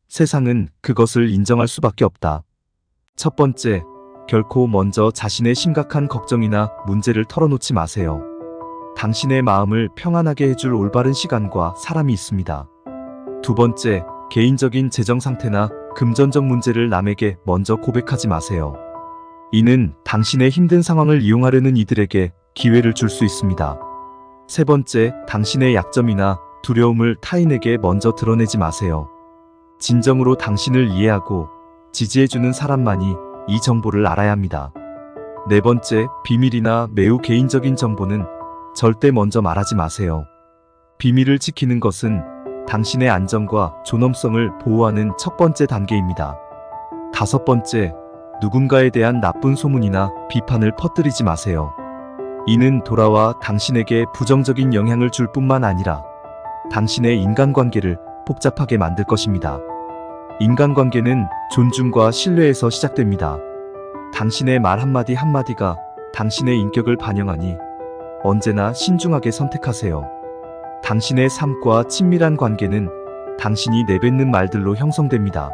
세상은 그것을 인정할 수밖에 없다. 첫 번째, 결코 먼저 자신의 심각한 걱정이나 문제를 털어놓지 마세요. 당신의 마음을 평안하게 해줄 올바른 시간과 사람이 있습니다. 두 번째, 개인적인 재정 상태나 금전적 문제를 남에게 먼저 고백하지 마세요. 이는 당신의 힘든 상황을 이용하려는 이들에게 기회를 줄 수 있습니다. 세 번째, 당신의 약점이나 두려움을 타인에게 먼저 드러내지 마세요. 진정으로 당신을 이해하고 지지해주는 사람만이 이 정보를 알아야 합니다. 네 번째, 비밀이나 매우 개인적인 정보는 절대 먼저 말하지 마세요. 비밀을 지키는 것은 당신의 안전과 존엄성을 보호하는 첫 번째 단계입니다. 다섯 번째, 누군가에 대한 나쁜 소문이나 비판을 퍼뜨리지 마세요. 이는 돌아와 당신에게 부정적인 영향을 줄 뿐만 아니라 당신의 인간관계를 복잡하게 만들 것입니다. 인간관계는 존중과 신뢰에서 시작됩니다. 당신의 말 한마디 한마디가 당신의 인격을 반영하니 언제나 신중하게 선택하세요. 당신의 삶과 친밀한 관계는 당신이 내뱉는 말들로 형성됩니다.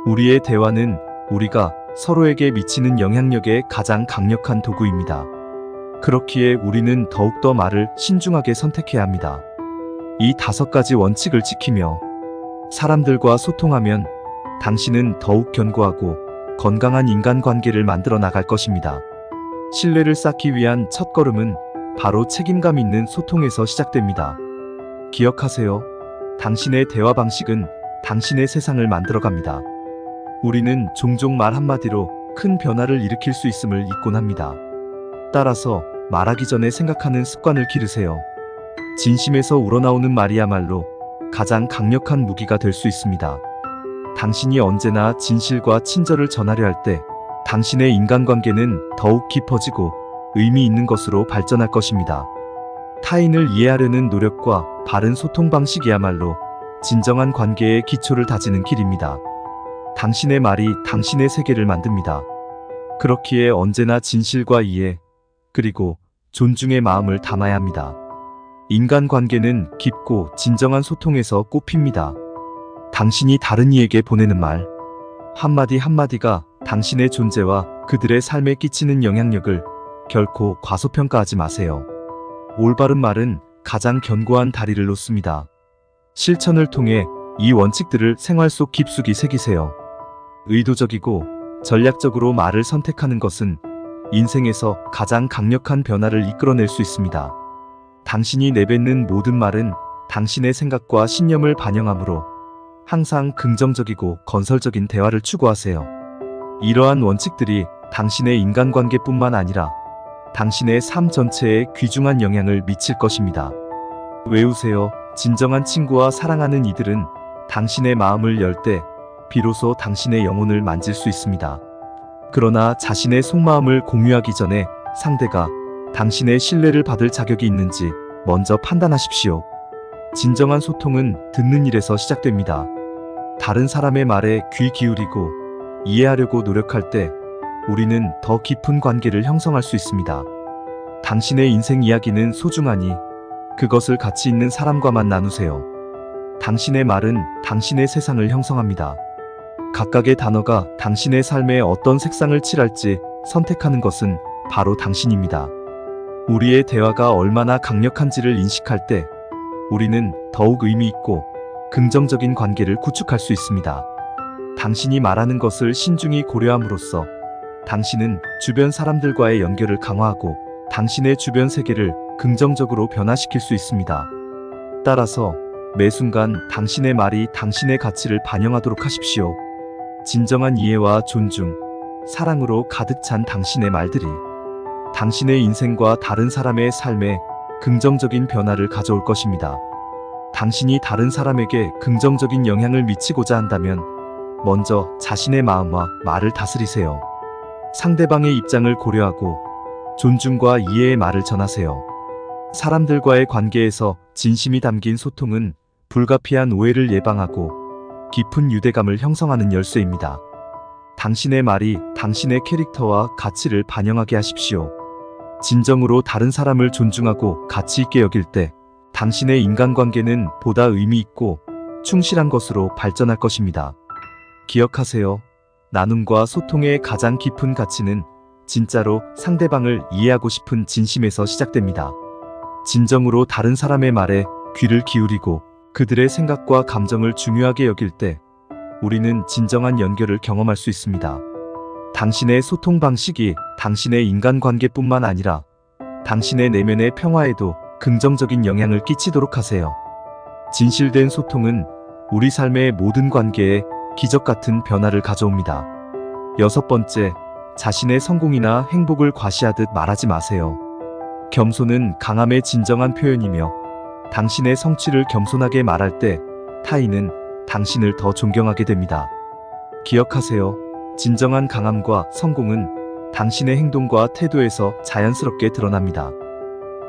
우리의 대화는 우리가 서로에게 미치는 영향력의 가장 강력한 도구입니다. 그렇기에 우리는 더욱더 말을 신중하게 선택해야 합니다. 이 5가지 원칙을 지키며 사람들과 소통하면 당신은 더욱 견고하고 건강한 인간관계를 만들어 나갈 것입니다. 신뢰를 쌓기 위한 첫걸음은 바로 책임감 있는 소통에서 시작됩니다. 기억하세요. 당신의 대화 방식은 당신의 세상을 만들어갑니다. 우리는 종종 말 한마디로 큰 변화를 일으킬 수 있음을 잊곤 합니다. 따라서 말하기 전에 생각하는 습관을 기르세요. 진심에서 우러나오는 말이야말로 가장 강력한 무기가 될 수 있습니다. 당신이 언제나 진실과 친절을 전하려 할 때 당신의 인간관계는 더욱 깊어지고 의미 있는 것으로 발전할 것입니다. 타인을 이해하려는 노력과 바른 소통 방식이야말로 진정한 관계의 기초를 다지는 길입니다. 당신의 말이 당신의 세계를 만듭니다. 그렇기에 언제나 진실과 이해, 그리고 존중의 마음을 담아야 합니다. 인간관계는 깊고 진정한 소통에서 꽃핍니다. 당신이 다른 이에게 보내는 말, 한마디 한마디가 당신의 존재와 그들의 삶에 끼치는 영향력을 결코 과소평가하지 마세요. 올바른 말은 가장 견고한 다리를 놓습니다. 실천을 통해 이 원칙들을 생활 속 깊숙이 새기세요. 의도적이고 전략적으로 말을 선택하는 것은 인생에서 가장 강력한 변화를 이끌어낼 수 있습니다. 당신이 내뱉는 모든 말은 당신의 생각과 신념을 반영하므로 항상 긍정적이고 건설적인 대화를 추구하세요. 이러한 원칙들이 당신의 인간관계뿐만 아니라 당신의 삶 전체에 귀중한 영향을 미칠 것입니다. 외우세요. 진정한 친구와 사랑하는 이들은 당신의 마음을 열 때 비로소 당신의 영혼을 만질 수 있습니다. 그러나 자신의 속마음을 공유하기 전에 상대가 당신의 신뢰를 받을 자격이 있는지 먼저 판단하십시오. 진정한 소통은 듣는 일에서 시작됩니다. 다른 사람의 말에 귀 기울이고 이해하려고 노력할 때 우리는 더 깊은 관계를 형성할 수 있습니다. 당신의 인생 이야기는 소중하니 그것을 가치 있는 사람과만 나누세요. 당신의 말은 당신의 세상을 형성합니다. 각각의 단어가 당신의 삶에 어떤 색상을 칠할지 선택하는 것은 바로 당신입니다. 우리의 대화가 얼마나 강력한지를 인식할 때 우리는 더욱 의미 있고 긍정적인 관계를 구축할 수 있습니다. 당신이 말하는 것을 신중히 고려함으로써 당신은 주변 사람들과의 연결을 강화하고 당신의 주변 세계를 긍정적으로 변화시킬 수 있습니다. 따라서 매 순간 당신의 말이 당신의 가치를 반영하도록 하십시오. 진정한 이해와 존중, 사랑으로 가득 찬 당신의 말들이 당신의 인생과 다른 사람의 삶에 긍정적인 변화를 가져올 것입니다. 당신이 다른 사람에게 긍정적인 영향을 미치고자 한다면 먼저 자신의 마음과 말을 다스리세요. 상대방의 입장을 고려하고 존중과 이해의 말을 전하세요. 사람들과의 관계에서 진심이 담긴 소통은 불가피한 오해를 예방하고 깊은 유대감을 형성하는 열쇠입니다. 당신의 말이 당신의 캐릭터와 가치를 반영하게 하십시오. 진정으로 다른 사람을 존중하고 가치 있게 여길 때 당신의 인간관계는 보다 의미 있고 충실한 것으로 발전할 것입니다. 기억하세요. 나눔과 소통의 가장 깊은 가치는 진짜로 상대방을 이해하고 싶은 진심에서 시작됩니다. 진정으로 다른 사람의 말에 귀를 기울이고 그들의 생각과 감정을 중요하게 여길 때 우리는 진정한 연결을 경험할 수 있습니다. 당신의 소통 방식이 당신의 인간관계뿐만 아니라 당신의 내면의 평화에도 긍정적인 영향을 끼치도록 하세요. 진실된 소통은 우리 삶의 모든 관계에 기적 같은 변화를 가져옵니다. 6번째, 자신의 성공이나 행복을 과시하듯 말하지 마세요. 겸손은 강함의 진정한 표현이며 당신의 성취를 겸손하게 말할 때 타인은 당신을 더 존경하게 됩니다. 기억하세요. 진정한 강함과 성공은 당신의 행동과 태도에서 자연스럽게 드러납니다.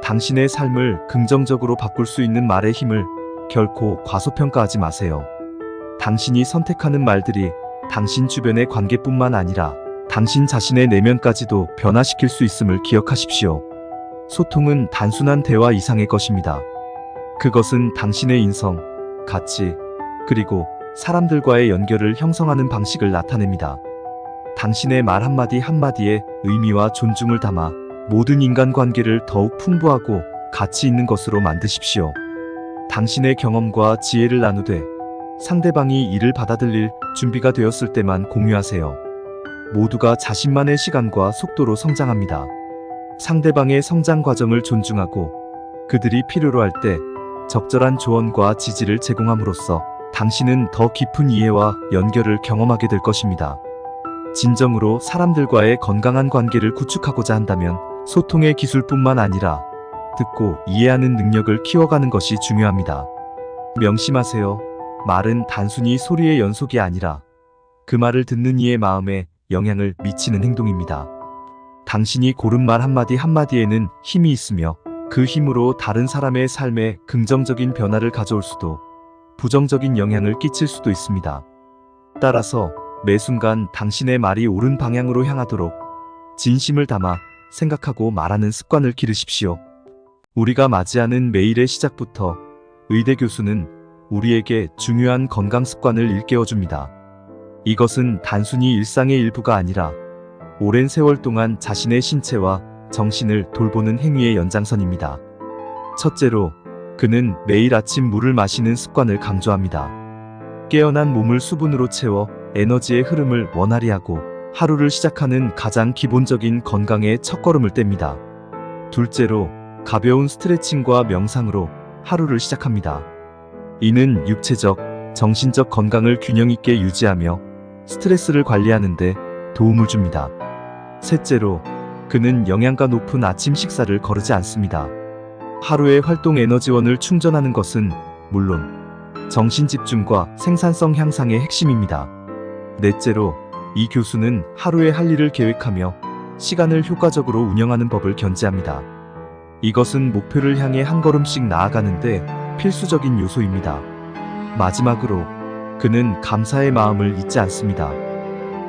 당신의 삶을 긍정적으로 바꿀 수 있는 말의 힘을 결코 과소평가하지 마세요. 당신이 선택하는 말들이 당신 주변의 관계뿐만 아니라 당신 자신의 내면까지도 변화시킬 수 있음을 기억하십시오. 소통은 단순한 대화 이상의 것입니다. 그것은 당신의 인성, 가치, 그리고 사람들과의 연결을 형성하는 방식을 나타냅니다. 당신의 말 한마디 한마디에 의미와 존중을 담아 모든 인간관계를 더욱 풍부하고 가치 있는 것으로 만드십시오. 당신의 경험과 지혜를 나누되 상대방이 이를 받아들일 준비가 되었을 때만 공유하세요. 모두가 자신만의 시간과 속도로 성장합니다. 상대방의 성장 과정을 존중하고 그들이 필요로 할 때 적절한 조언과 지지를 제공함으로써 당신은 더 깊은 이해와 연결을 경험하게 될 것입니다. 진정으로 사람들과의 건강한 관계를 구축하고자 한다면 소통의 기술뿐만 아니라 듣고 이해하는 능력을 키워가는 것이 중요합니다. 명심하세요. 말은 단순히 소리의 연속이 아니라 그 말을 듣는 이의 마음에 영향을 미치는 행동입니다. 당신이 고른 말 한마디 한마디에는 힘이 있으며 그 힘으로 다른 사람의 삶에 긍정적인 변화를 가져올 수도 부정적인 영향을 끼칠 수도 있습니다. 따라서 매 순간 당신의 말이 옳은 방향으로 향하도록 진심을 담아 생각하고 말하는 습관을 기르십시오. 우리가 맞이하는 매일의 시작부터 의대 교수는 우리에게 중요한 건강 습관을 일깨워줍니다. 이것은 단순히 일상의 일부가 아니라 오랜 세월 동안 자신의 신체와 정신을 돌보는 행위의 연장선입니다. 첫째로, 그는 매일 아침 물을 마시는 습관을 강조합니다. 깨어난 몸을 수분으로 채워 에너지의 흐름을 원활히 하고 하루를 시작하는 가장 기본적인 건강의 첫걸음을 뗍니다. 둘째로, 가벼운 스트레칭과 명상으로 하루를 시작합니다. 이는 육체적, 정신적 건강을 균형 있게 유지하며 스트레스를 관리하는 데 도움을 줍니다. 셋째로, 그는 영양가 높은 아침 식사를 거르지 않습니다. 하루의 활동 에너지원을 충전하는 것은 물론 정신 집중과 생산성 향상의 핵심입니다. 넷째로, 이 교수는 하루의 할 일을 계획하며 시간을 효과적으로 운영하는 법을 견지합니다. 이것은 목표를 향해 한 걸음씩 나아가는데 필수적인 요소입니다. 마지막으로, 그는 감사의 마음을 잊지 않습니다.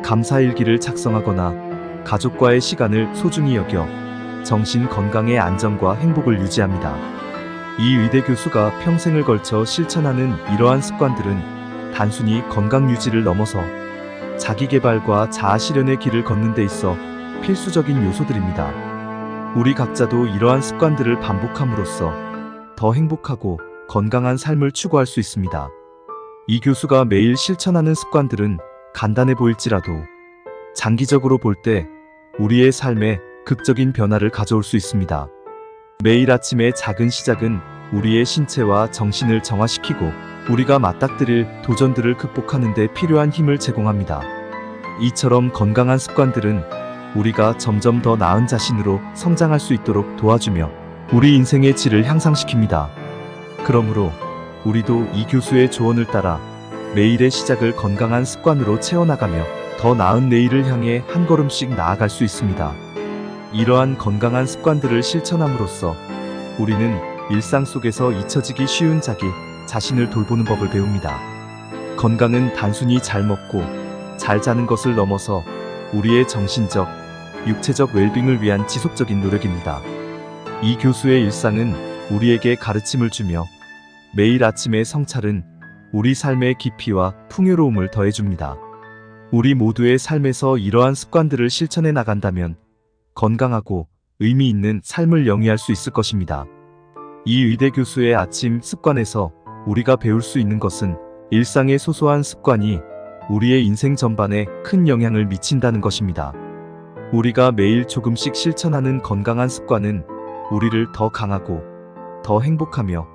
감사일기를 작성하거나 가족과의 시간을 소중히 여겨 정신 건강의 안정과 행복을 유지합니다. 이 의대 교수가 평생을 걸쳐 실천하는 이러한 습관들은 단순히 건강 유지를 넘어서 자기 개발과 자아 실현의 길을 걷는 데 있어 필수적인 요소들입니다. 우리 각자도 이러한 습관들을 반복함으로써 더 행복하고 건강한 삶을 추구할 수 있습니다. 이 교수가 매일 실천하는 습관들은 간단해 보일지라도 장기적으로 볼 때 우리의 삶에 극적인 변화를 가져올 수 있습니다. 매일 아침의 작은 시작은 우리의 신체와 정신을 정화시키고 우리가 맞닥뜨릴 도전들을 극복하는 데 필요한 힘을 제공합니다. 이처럼 건강한 습관들은 우리가 점점 더 나은 자신으로 성장할 수 있도록 도와주며 우리 인생의 질을 향상시킵니다. 그러므로 우리도 이 교수의 조언을 따라 매일의 시작을 건강한 습관으로 채워나가며 더 나은 내일을 향해 한 걸음씩 나아갈 수 있습니다. 이러한 건강한 습관들을 실천함으로써 우리는 일상 속에서 잊혀지기 쉬운 자기 자신을 돌보는 법을 배웁니다. 건강은 단순히 잘 먹고 잘 자는 것을 넘어서 우리의 정신적, 육체적 웰빙을 위한 지속적인 노력입니다. 이 교수의 일상은 우리에게 가르침을 주며 매일 아침의 성찰은 우리 삶의 깊이와 풍요로움을 더해줍니다. 우리 모두의 삶에서 이러한 습관들을 실천해 나간다면 건강하고 의미 있는 삶을 영위할 수 있을 것입니다. 이 의대 교수의 아침 습관에서 우리가 배울 수 있는 것은 일상의 소소한 습관이 우리의 인생 전반에 큰 영향을 미친다는 것입니다. 우리가 매일 조금씩 실천하는 건강한 습관은 우리를 더 강하고 더 행복하며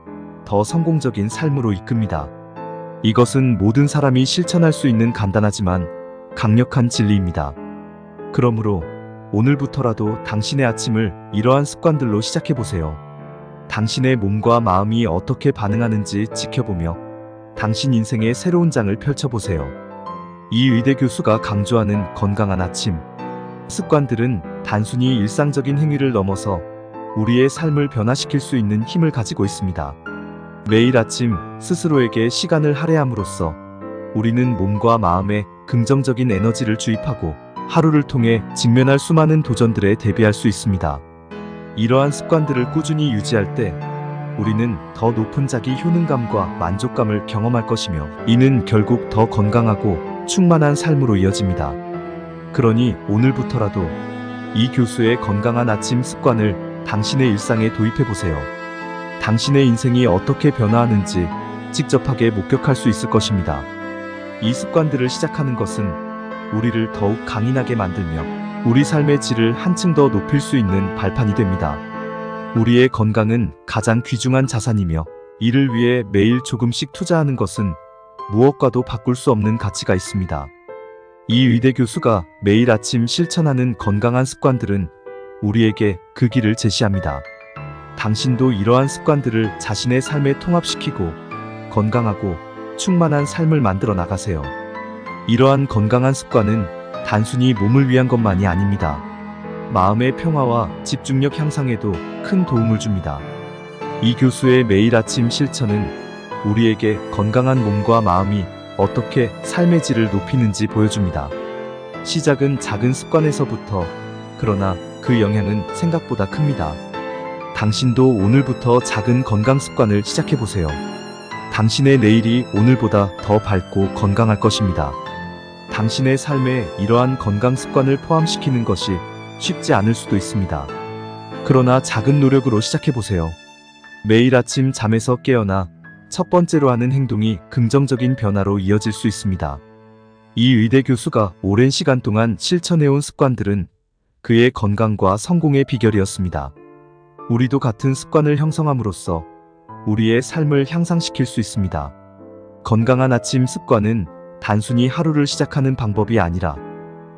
더 성공적인 삶으로 이끕니다. 이것은 모든 사람이 실천할 수 있는 간단하지만 강력한 진리입니다. 그러므로 오늘부터라도 당신의 아침을 이러한 습관들로 시작해보세요. 당신의 몸과 마음이 어떻게 반응하는지 지켜보며 당신 인생의 새로운 장을 펼쳐보세요. 이 의대 교수가 강조하는 건강한 아침 습관들은 단순히 일상적인 행위를 넘어서 우리의 삶을 변화시킬 수 있는 힘을 가지고 있습니다. 매일 아침 스스로에게 시간을 할애함으로써 우리는 몸과 마음에 긍정적인 에너지를 주입하고 하루를 통해 직면할 수많은 도전들에 대비할 수 있습니다. 이러한 습관들을 꾸준히 유지할 때 우리는 더 높은 자기 효능감과 만족감을 경험할 것이며 이는 결국 더 건강하고 충만한 삶으로 이어집니다. 그러니 오늘부터라도 이 교수의 건강한 아침 습관을 당신의 일상에 도입해보세요. 당신의 인생이 어떻게 변화하는지 직접하게 목격할 수 있을 것입니다. 이 습관들을 시작하는 것은 우리를 더욱 강인하게 만들며 우리 삶의 질을 한층 더 높일 수 있는 발판이 됩니다. 우리의 건강은 가장 귀중한 자산이며 이를 위해 매일 조금씩 투자하는 것은 무엇과도 바꿀 수 없는 가치가 있습니다. 이 의대 교수가 매일 아침 실천하는 건강한 습관들은 우리에게 그 길을 제시합니다. 당신도 이러한 습관들을 자신의 삶에 통합시키고 건강하고 충만한 삶을 만들어 나가세요. 이러한 건강한 습관은 단순히 몸을 위한 것만이 아닙니다. 마음의 평화와 집중력 향상에도 큰 도움을 줍니다. 이 교수의 매일 아침 실천은 우리에게 건강한 몸과 마음이 어떻게 삶의 질을 높이는지 보여줍니다. 시작은 작은 습관에서부터, 그러나 그 영향은 생각보다 큽니다. 당신도 오늘부터 작은 건강 습관을 시작해보세요. 당신의 내일이 오늘보다 더 밝고 건강할 것입니다. 당신의 삶에 이러한 건강 습관을 포함시키는 것이 쉽지 않을 수도 있습니다. 그러나 작은 노력으로 시작해보세요. 매일 아침 잠에서 깨어나 첫 번째로 하는 행동이 긍정적인 변화로 이어질 수 있습니다. 이 의대 교수가 오랜 시간 동안 실천해온 습관들은 그의 건강과 성공의 비결이었습니다. 우리도 같은 습관을 형성함으로써 우리의 삶을 향상시킬 수 있습니다. 건강한 아침 습관은 단순히 하루를 시작하는 방법이 아니라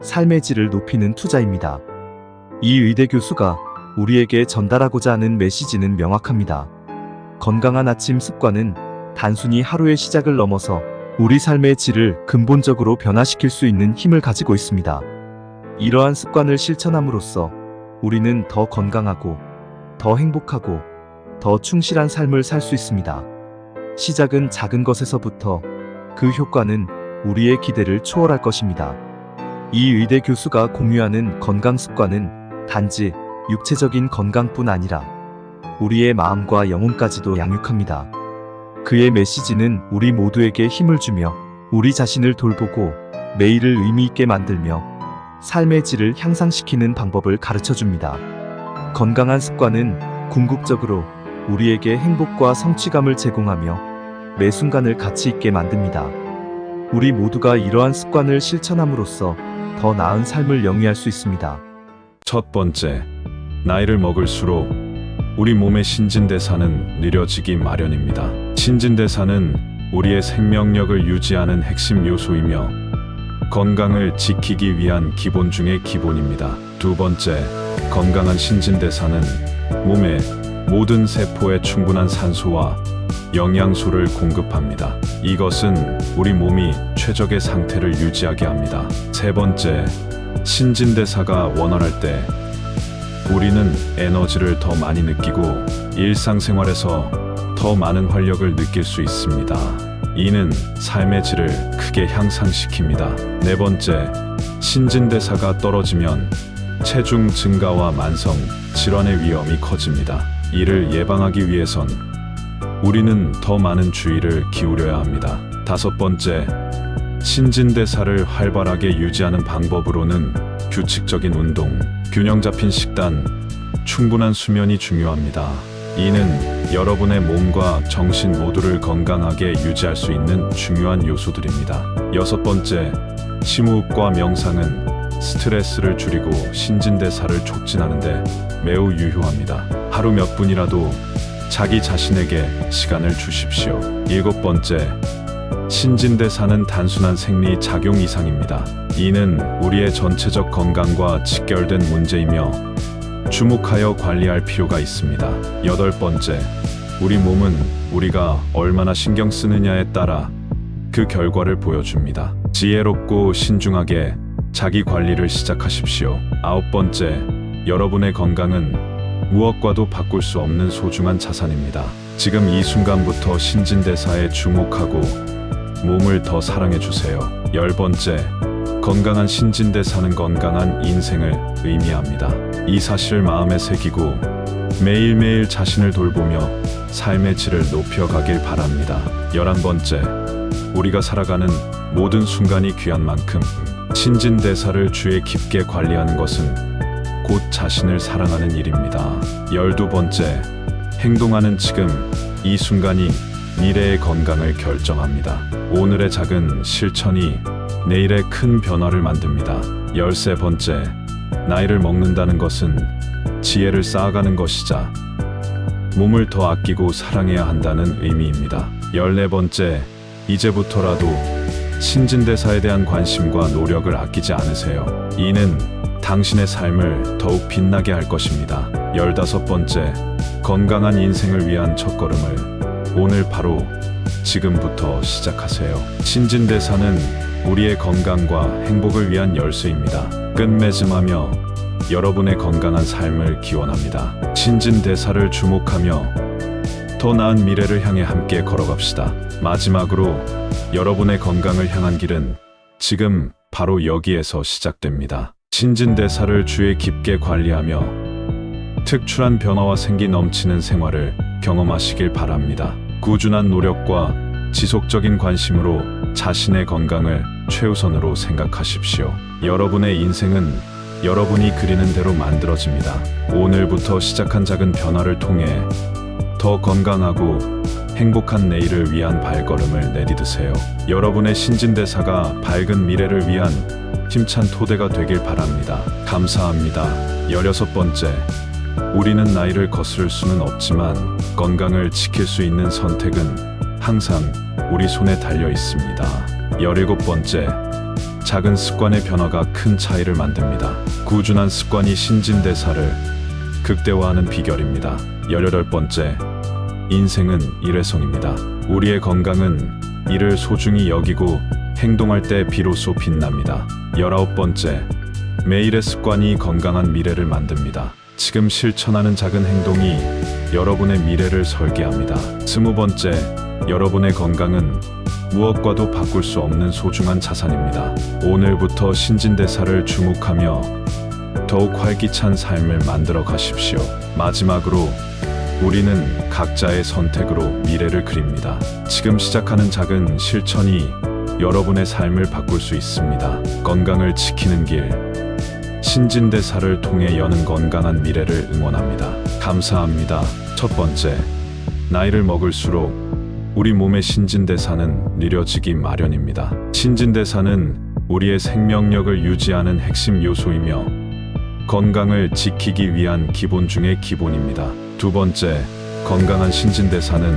삶의 질을 높이는 투자입니다. 이 의대 교수가 우리에게 전달하고자 하는 메시지는 명확합니다. 건강한 아침 습관은 단순히 하루의 시작을 넘어서 우리 삶의 질을 근본적으로 변화시킬 수 있는 힘을 가지고 있습니다. 이러한 습관을 실천함으로써 우리는 더 건강하고 더 행복하고 더 충실한 삶을 살 수 있습니다. 시작은 작은 것에서부터 그 효과는 우리의 기대를 초월할 것입니다. 이 의대 교수가 공유하는 건강 습관은 단지 육체적인 건강뿐 아니라 우리의 마음과 영혼까지도 양육합니다. 그의 메시지는 우리 모두에게 힘을 주며 우리 자신을 돌보고 매일을 의미 있게 만들며 삶의 질을 향상시키는 방법을 가르쳐 줍니다. 건강한 습관은 궁극적으로 우리에게 행복과 성취감을 제공하며 매 순간을 가치 있게 만듭니다. 우리 모두가 이러한 습관을 실천함으로써 더 나은 삶을 영위할 수 있습니다. 첫 번째, 나이를 먹을수록 우리 몸의 신진대사는 느려지기 마련입니다. 신진대사는 우리의 생명력을 유지하는 핵심 요소이며 건강을 지키기 위한 기본 중의 기본입니다. 두 번째, 건강한 신진대사는 몸의 모든 세포에 충분한 산소와 영양소를 공급합니다. 이것은 우리 몸이 최적의 상태를 유지하게 합니다. 세 번째, 신진대사가 원활할 때 우리는 에너지를 더 많이 느끼고 일상생활에서 더 많은 활력을 느낄 수 있습니다. 이는 삶의 질을 크게 향상시킵니다. 네 번째, 신진대사가 떨어지면 체중 증가와 만성 질환의 위험이 커집니다. 이를 예방하기 위해선 우리는 더 많은 주의를 기울여야 합니다. 다섯 번째, 신진대사를 활발하게 유지하는 방법으로는 규칙적인 운동, 균형 잡힌 식단, 충분한 수면이 중요합니다. 이는 여러분의 몸과 정신 모두를 건강하게 유지할 수 있는 중요한 요소들입니다. 여섯 번째, 심호흡과 명상은 스트레스를 줄이고 신진대사를 촉진하는 데 매우 유효합니다. 하루 몇 분이라도 자기 자신에게 시간을 주십시오. 일곱 번째, 신진대사는 단순한 생리 작용 이상입니다. 이는 우리의 전체적 건강과 직결된 문제이며 주목하여 관리할 필요가 있습니다. 여덟 번째, 우리 몸은 우리가 얼마나 신경 쓰느냐에 따라 그 결과를 보여줍니다. 지혜롭고 신중하게 자기 관리를 시작하십시오. 아홉 번째, 여러분의 건강은 무엇과도 바꿀 수 없는 소중한 자산입니다. 지금 이 순간부터 신진대사에 주목하고 몸을 더 사랑해주세요. 열 번째, 건강한 신진대사는 건강한 인생을 의미합니다. 이 사실을 마음에 새기고 매일매일 자신을 돌보며 삶의 질을 높여가길 바랍니다. 11번째, 우리가 살아가는 모든 순간이 귀한 만큼 신진대사를 주의 깊게 관리하는 것은 곧 자신을 사랑하는 일입니다. 12번째, 행동하는 지금 이 순간이 미래의 건강을 결정합니다. 오늘의 작은 실천이 내일의 큰 변화를 만듭니다. 13번째, 나이를 먹는다는 것은 지혜를 쌓아가는 것이자 몸을 더 아끼고 사랑해야 한다는 의미입니다. 14번째, 이제부터라도 신진대사에 대한 관심과 노력을 아끼지 않으세요. 이는 당신의 삶을 더욱 빛나게 할 것입니다. 15번째, 건강한 인생을 위한 첫걸음을 오늘 바로 지금부터 시작하세요. 신진대사는 우리의 건강과 행복을 위한 열쇠입니다. 끝맺음하며 여러분의 건강한 삶을 기원합니다. 신진대사를 주목하며 더 나은 미래를 향해 함께 걸어갑시다. 마지막으로 여러분의 건강을 향한 길은 지금 바로 여기에서 시작됩니다. 신진대사를 주의 깊게 관리하며 특출한 변화와 생기 넘치는 생활을 경험하시길 바랍니다. 꾸준한 노력과 지속적인 관심으로 자신의 건강을 최우선으로 생각하십시오. 여러분의 인생은 여러분이 그리는 대로 만들어집니다. 오늘부터 시작한 작은 변화를 통해 더 건강하고 행복한 내일을 위한 발걸음을 내디드세요. 여러분의 신진대사가 밝은 미래를 위한 힘찬 토대가 되길 바랍니다. 감사합니다. 16번째, 우리는 나이를 거스를 수는 없지만 건강을 지킬 수 있는 선택은 항상 우리 손에 달려 있습니다. 17번째, 작은 습관의 변화가 큰 차이를 만듭니다. 꾸준한 습관이 신진대사를 극대화하는 비결입니다. 18번째, 인생은 일회성입니다. 우리의 건강은 이를 소중히 여기고 행동할 때 비로소 빛납니다. 19번째, 매일의 습관이 건강한 미래를 만듭니다. 지금 실천하는 작은 행동이 여러분의 미래를 설계합니다. 20번째, 여러분의 건강은 무엇과도 바꿀 수 없는 소중한 자산입니다. 오늘부터 신진대사를 주목하며 더욱 활기찬 삶을 만들어 가십시오. 마지막으로 우리는 각자의 선택으로 미래를 그립니다. 지금 시작하는 작은 실천이 여러분의 삶을 바꿀 수 있습니다. 건강을 지키는 길, 신진대사를 통해 여는 건강한 미래를 응원합니다. 감사합니다. 첫 번째, 나이를 먹을수록 우리 몸의 신진대사는 느려지기 마련입니다. 신진대사는 우리의 생명력을 유지하는 핵심 요소이며 건강을 지키기 위한 기본 중의 기본입니다. 두 번째, 건강한 신진대사는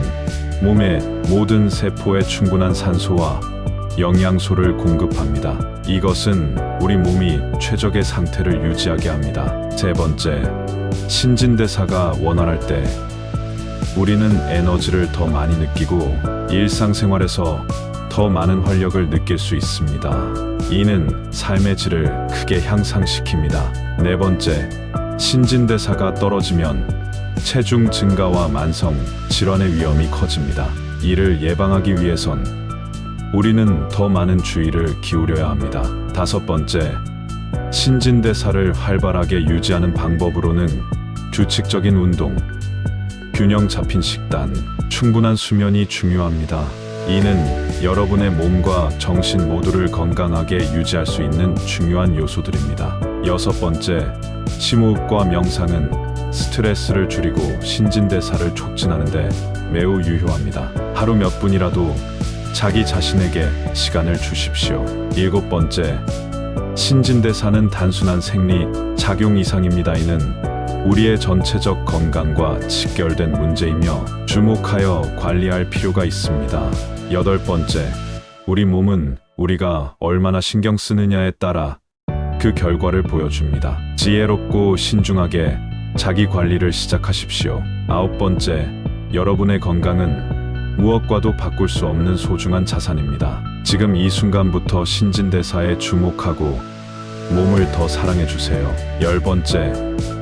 몸의 모든 세포에 충분한 산소와 영양소를 공급합니다. 이것은 우리 몸이 최적의 상태를 유지하게 합니다. 세 번째, 신진대사가 원활할 때 우리는 에너지를 더 많이 느끼고 일상생활에서 더 많은 활력을 느낄 수 있습니다. 이는 삶의 질을 크게 향상시킵니다. 네 번째, 신진대사가 떨어지면 체중 증가와 만성 질환의 위험이 커집니다. 이를 예방하기 위해선 우리는 더 많은 주의를 기울여야 합니다. 다섯 번째, 신진대사를 활발하게 유지하는 방법으로는 규칙적인 운동, 균형 잡힌 식단, 충분한 수면이 중요합니다. 이는 여러분의 몸과 정신 모두를 건강하게 유지할 수 있는 중요한 요소들입니다. 여섯 번째, 심호흡과 명상은 스트레스를 줄이고 신진대사를 촉진하는 데 매우 유효합니다. 하루 몇 분이라도 자기 자신에게 시간을 주십시오. 일곱 번째, 신진대사는 단순한 생리 작용 이상입니다. 이는 우리의 전체적 건강과 직결된 문제이며 주목하여 관리할 필요가 있습니다. 여덟 번째, 우리 몸은 우리가 얼마나 신경 쓰느냐에 따라 그 결과를 보여줍니다. 지혜롭고 신중하게 자기 관리를 시작하십시오. 아홉 번째, 여러분의 건강은 무엇과도 바꿀 수 없는 소중한 자산입니다. 지금 이 순간부터 신진대사에 주목하고 몸을 더 사랑해 주세요. 열 번째,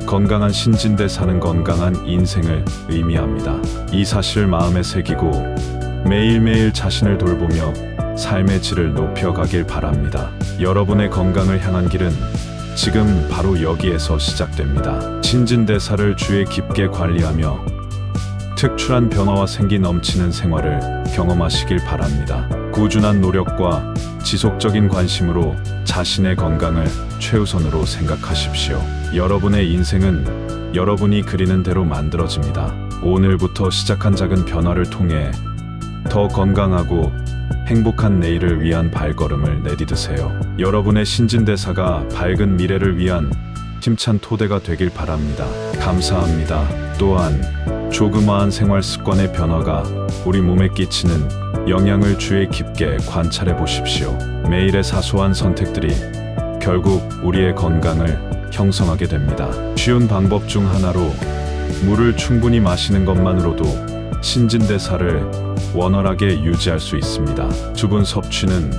건강한 신진대사는 건강한 인생을 의미합니다. 이 사실을 마음에 새기고 매일매일 자신을 돌보며 삶의 질을 높여가길 바랍니다. 여러분의 건강을 향한 길은 지금 바로 여기에서 시작됩니다. 신진대사를 주의 깊게 관리하며 특출한 변화와 생기 넘치는 생활을 경험하시길 바랍니다. 꾸준한 노력과 지속적인 관심으로 자신의 건강을 최우선으로 생각하십시오. 여러분의 인생은 여러분이 그리는 대로 만들어집니다. 오늘부터 시작한 작은 변화를 통해 더 건강하고 행복한 내일을 위한 발걸음을 내디드세요. 여러분의 신진대사가 밝은 미래를 위한 힘찬 토대가 되길 바랍니다. 감사합니다. 또한 조그마한 생활 습관의 변화가 우리 몸에 끼치는 영향을 주의 깊게 관찰해 보십시오. 매일의 사소한 선택들이 결국 우리의 건강을 형성하게 됩니다. 쉬운 방법 중 하나로 물을 충분히 마시는 것만으로도 신진대사를 원활하게 유지할 수 있습니다. 수분 섭취는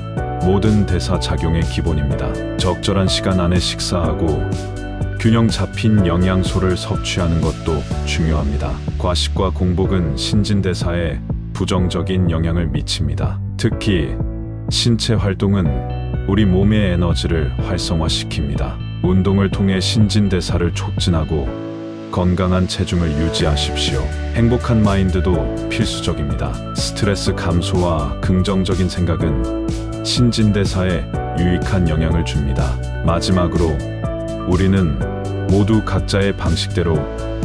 모든 대사 작용의 기본입니다. 적절한 시간 안에 식사하고 균형 잡힌 영양소를 섭취하는 것도 중요합니다. 과식과 공복은 신진대사에 부정적인 영향을 미칩니다. 특히 신체 활동은 우리 몸의 에너지를 활성화시킵니다. 운동을 통해 신진대사를 촉진하고 건강한 체중을 유지하십시오. 행복한 마인드도 필수적입니다. 스트레스 감소와 긍정적인 생각은 신진대사에 유익한 영향을 줍니다. 마지막으로 우리는 모두 각자의 방식대로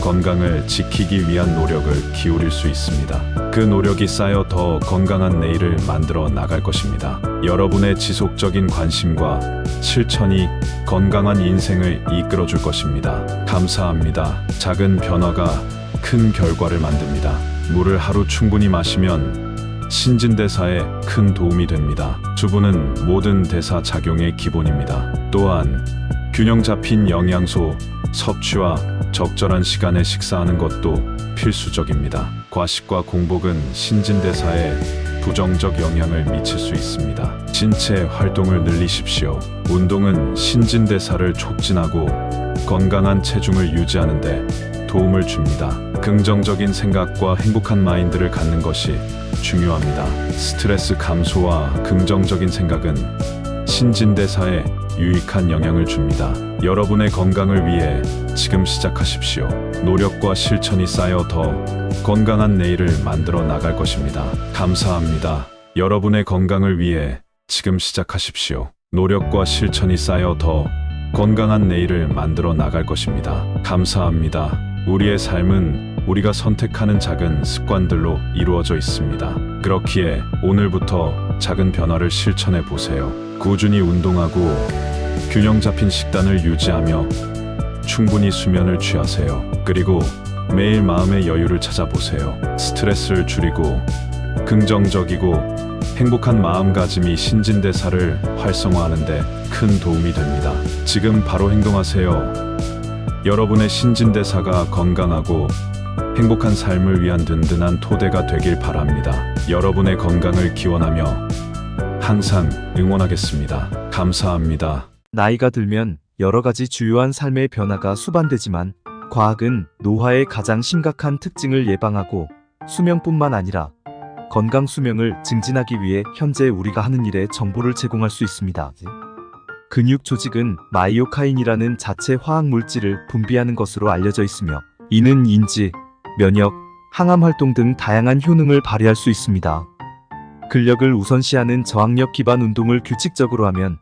건강을 지키기 위한 노력을 기울일 수 있습니다. 그 노력이 쌓여 더 건강한 내일을 만들어 나갈 것입니다. 여러분의 지속적인 관심과 실천이 건강한 인생을 이끌어 줄 것입니다. 감사합니다. 작은 변화가 큰 결과를 만듭니다. 물을 하루 충분히 마시면 신진대사에 큰 도움이 됩니다. 수분은 모든 대사 작용의 기본입니다. 또한 균형 잡힌 영양소 섭취와 적절한 시간에 식사하는 것도 필수적입니다. 과식과 공복은 신진대사에 부정적 영향을 미칠 수 있습니다. 신체 활동을 늘리십시오. 운동은 신진대사를 촉진하고 건강한 체중을 유지하는 데 도움을 줍니다. 긍정적인 생각과 행복한 마인드를 갖는 것이 중요합니다. 스트레스 감소와 긍정적인 생각은 신진대사에 유익한 영향을 줍니다. 여러분의 건강을 위해 지금 시작하십시오. 노력과 실천이 쌓여 더 건강한 내일을 만들어 나갈 것입니다. 감사합니다. 여러분의 건강을 위해 지금 시작하십시오. 노력과 실천이 쌓여 더 건강한 내일을 만들어 나갈 것입니다. 감사합니다. 우리의 삶은 우리가 선택하는 작은 습관들로 이루어져 있습니다. 그렇기에 오늘부터 작은 변화를 실천해 보세요. 꾸준히 운동하고 균형 잡힌 식단을 유지하며 충분히 수면을 취하세요. 그리고 매일 마음의 여유를 찾아보세요. 스트레스를 줄이고 긍정적이고 행복한 마음가짐이 신진대사를 활성화하는 데 큰 도움이 됩니다. 지금 바로 행동하세요. 여러분의 신진대사가 건강하고 행복한 삶을 위한 든든한 토대가 되길 바랍니다. 여러분의 건강을 기원하며 항상 응원하겠습니다. 감사합니다. 나이가 들면 여러 가지 주요한 삶의 변화가 수반되지만 과학은 노화의 가장 심각한 특징을 예방하고 수명뿐만 아니라 건강 수명을 증진하기 위해 현재 우리가 하는 일에 정보를 제공할 수 있습니다. 근육 조직은 마이오카인이라는 자체 화학 물질을 분비하는 것으로 알려져 있으며 이는 인지, 면역, 항암 활동 등 다양한 효능을 발휘할 수 있습니다. 근력을 우선시하는 저항력 기반 운동을 규칙적으로 하면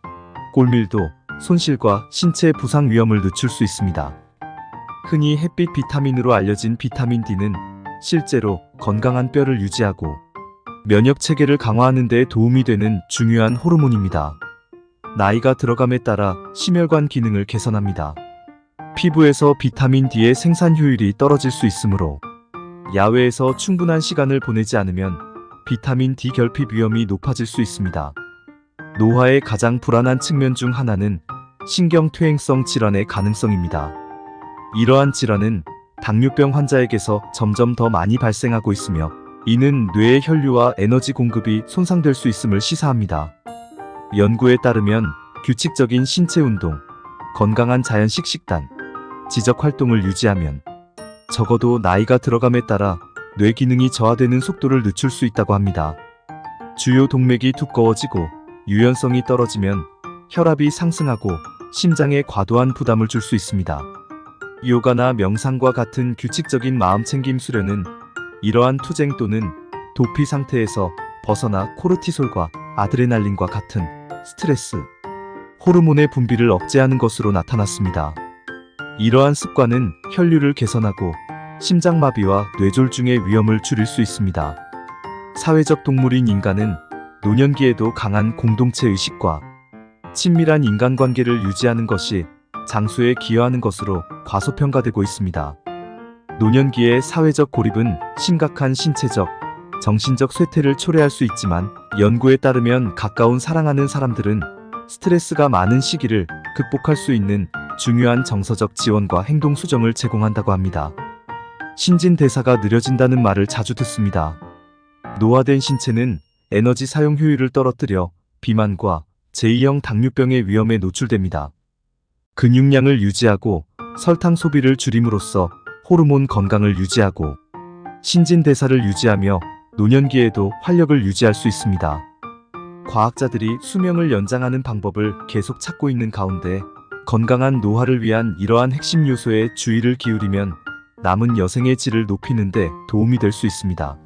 골밀도, 손실과 신체 부상 위험을 늦출 수 있습니다. 흔히 햇빛 비타민으로 알려진 비타민 D는 실제로 건강한 뼈를 유지하고 면역 체계를 강화하는 데 도움이 되는 중요한 호르몬입니다. 나이가 들어감에 따라 심혈관 기능을 개선합니다. 피부에서 비타민 D의 생산 효율이 떨어질 수 있으므로 야외에서 충분한 시간을 보내지 않으면 비타민 D 결핍 위험이 높아질 수 있습니다. 노화의 가장 불안한 측면 중 하나는 신경퇴행성 질환의 가능성입니다. 이러한 질환은 당뇨병 환자에게서 점점 더 많이 발생하고 있으며 이는 뇌의 혈류와 에너지 공급이 손상될 수 있음을 시사합니다. 연구에 따르면 규칙적인 신체 운동, 건강한 자연식 식단, 지적 활동을 유지하면 적어도 나이가 들어감에 따라 뇌 기능이 저하되는 속도를 늦출 수 있다고 합니다. 주요 동맥이 두꺼워지고 유연성이 떨어지면 혈압이 상승하고 심장에 과도한 부담을 줄 수 있습니다. 요가나 명상과 같은 규칙적인 마음챙김 수련은 이러한 투쟁 또는 도피 상태에서 벗어나 코르티솔과 아드레날린과 같은 스트레스, 호르몬의 분비를 억제하는 것으로 나타났습니다. 이러한 습관은 혈류를 개선하고 심장마비와 뇌졸중의 위험을 줄일 수 있습니다. 사회적 동물인 인간은 노년기에도 강한 공동체 의식과 친밀한 인간관계를 유지하는 것이 장수에 기여하는 것으로 과소평가되고 있습니다. 노년기의 사회적 고립은 심각한 신체적, 정신적 쇠퇴를 초래할 수 있지만 연구에 따르면 가까운 사랑하는 사람들은 스트레스가 많은 시기를 극복할 수 있는 중요한 정서적 지원과 행동 수정을 제공한다고 합니다. 신진대사가 느려진다는 말을 자주 듣습니다. 노화된 신체는 에너지 사용 효율을 떨어뜨려 비만과 제2형 당뇨병의 위험에 노출됩니다. 근육량을 유지하고 설탕 소비를 줄임으로써 호르몬 건강을 유지하고 신진대사를 유지하며 노년기에도 활력을 유지할 수 있습니다. 과학자들이 수명을 연장하는 방법을 계속 찾고 있는 가운데 건강한 노화를 위한 이러한 핵심 요소에 주의를 기울이면 남은 여생의 질을 높이는데 도움이 될 수 있습니다.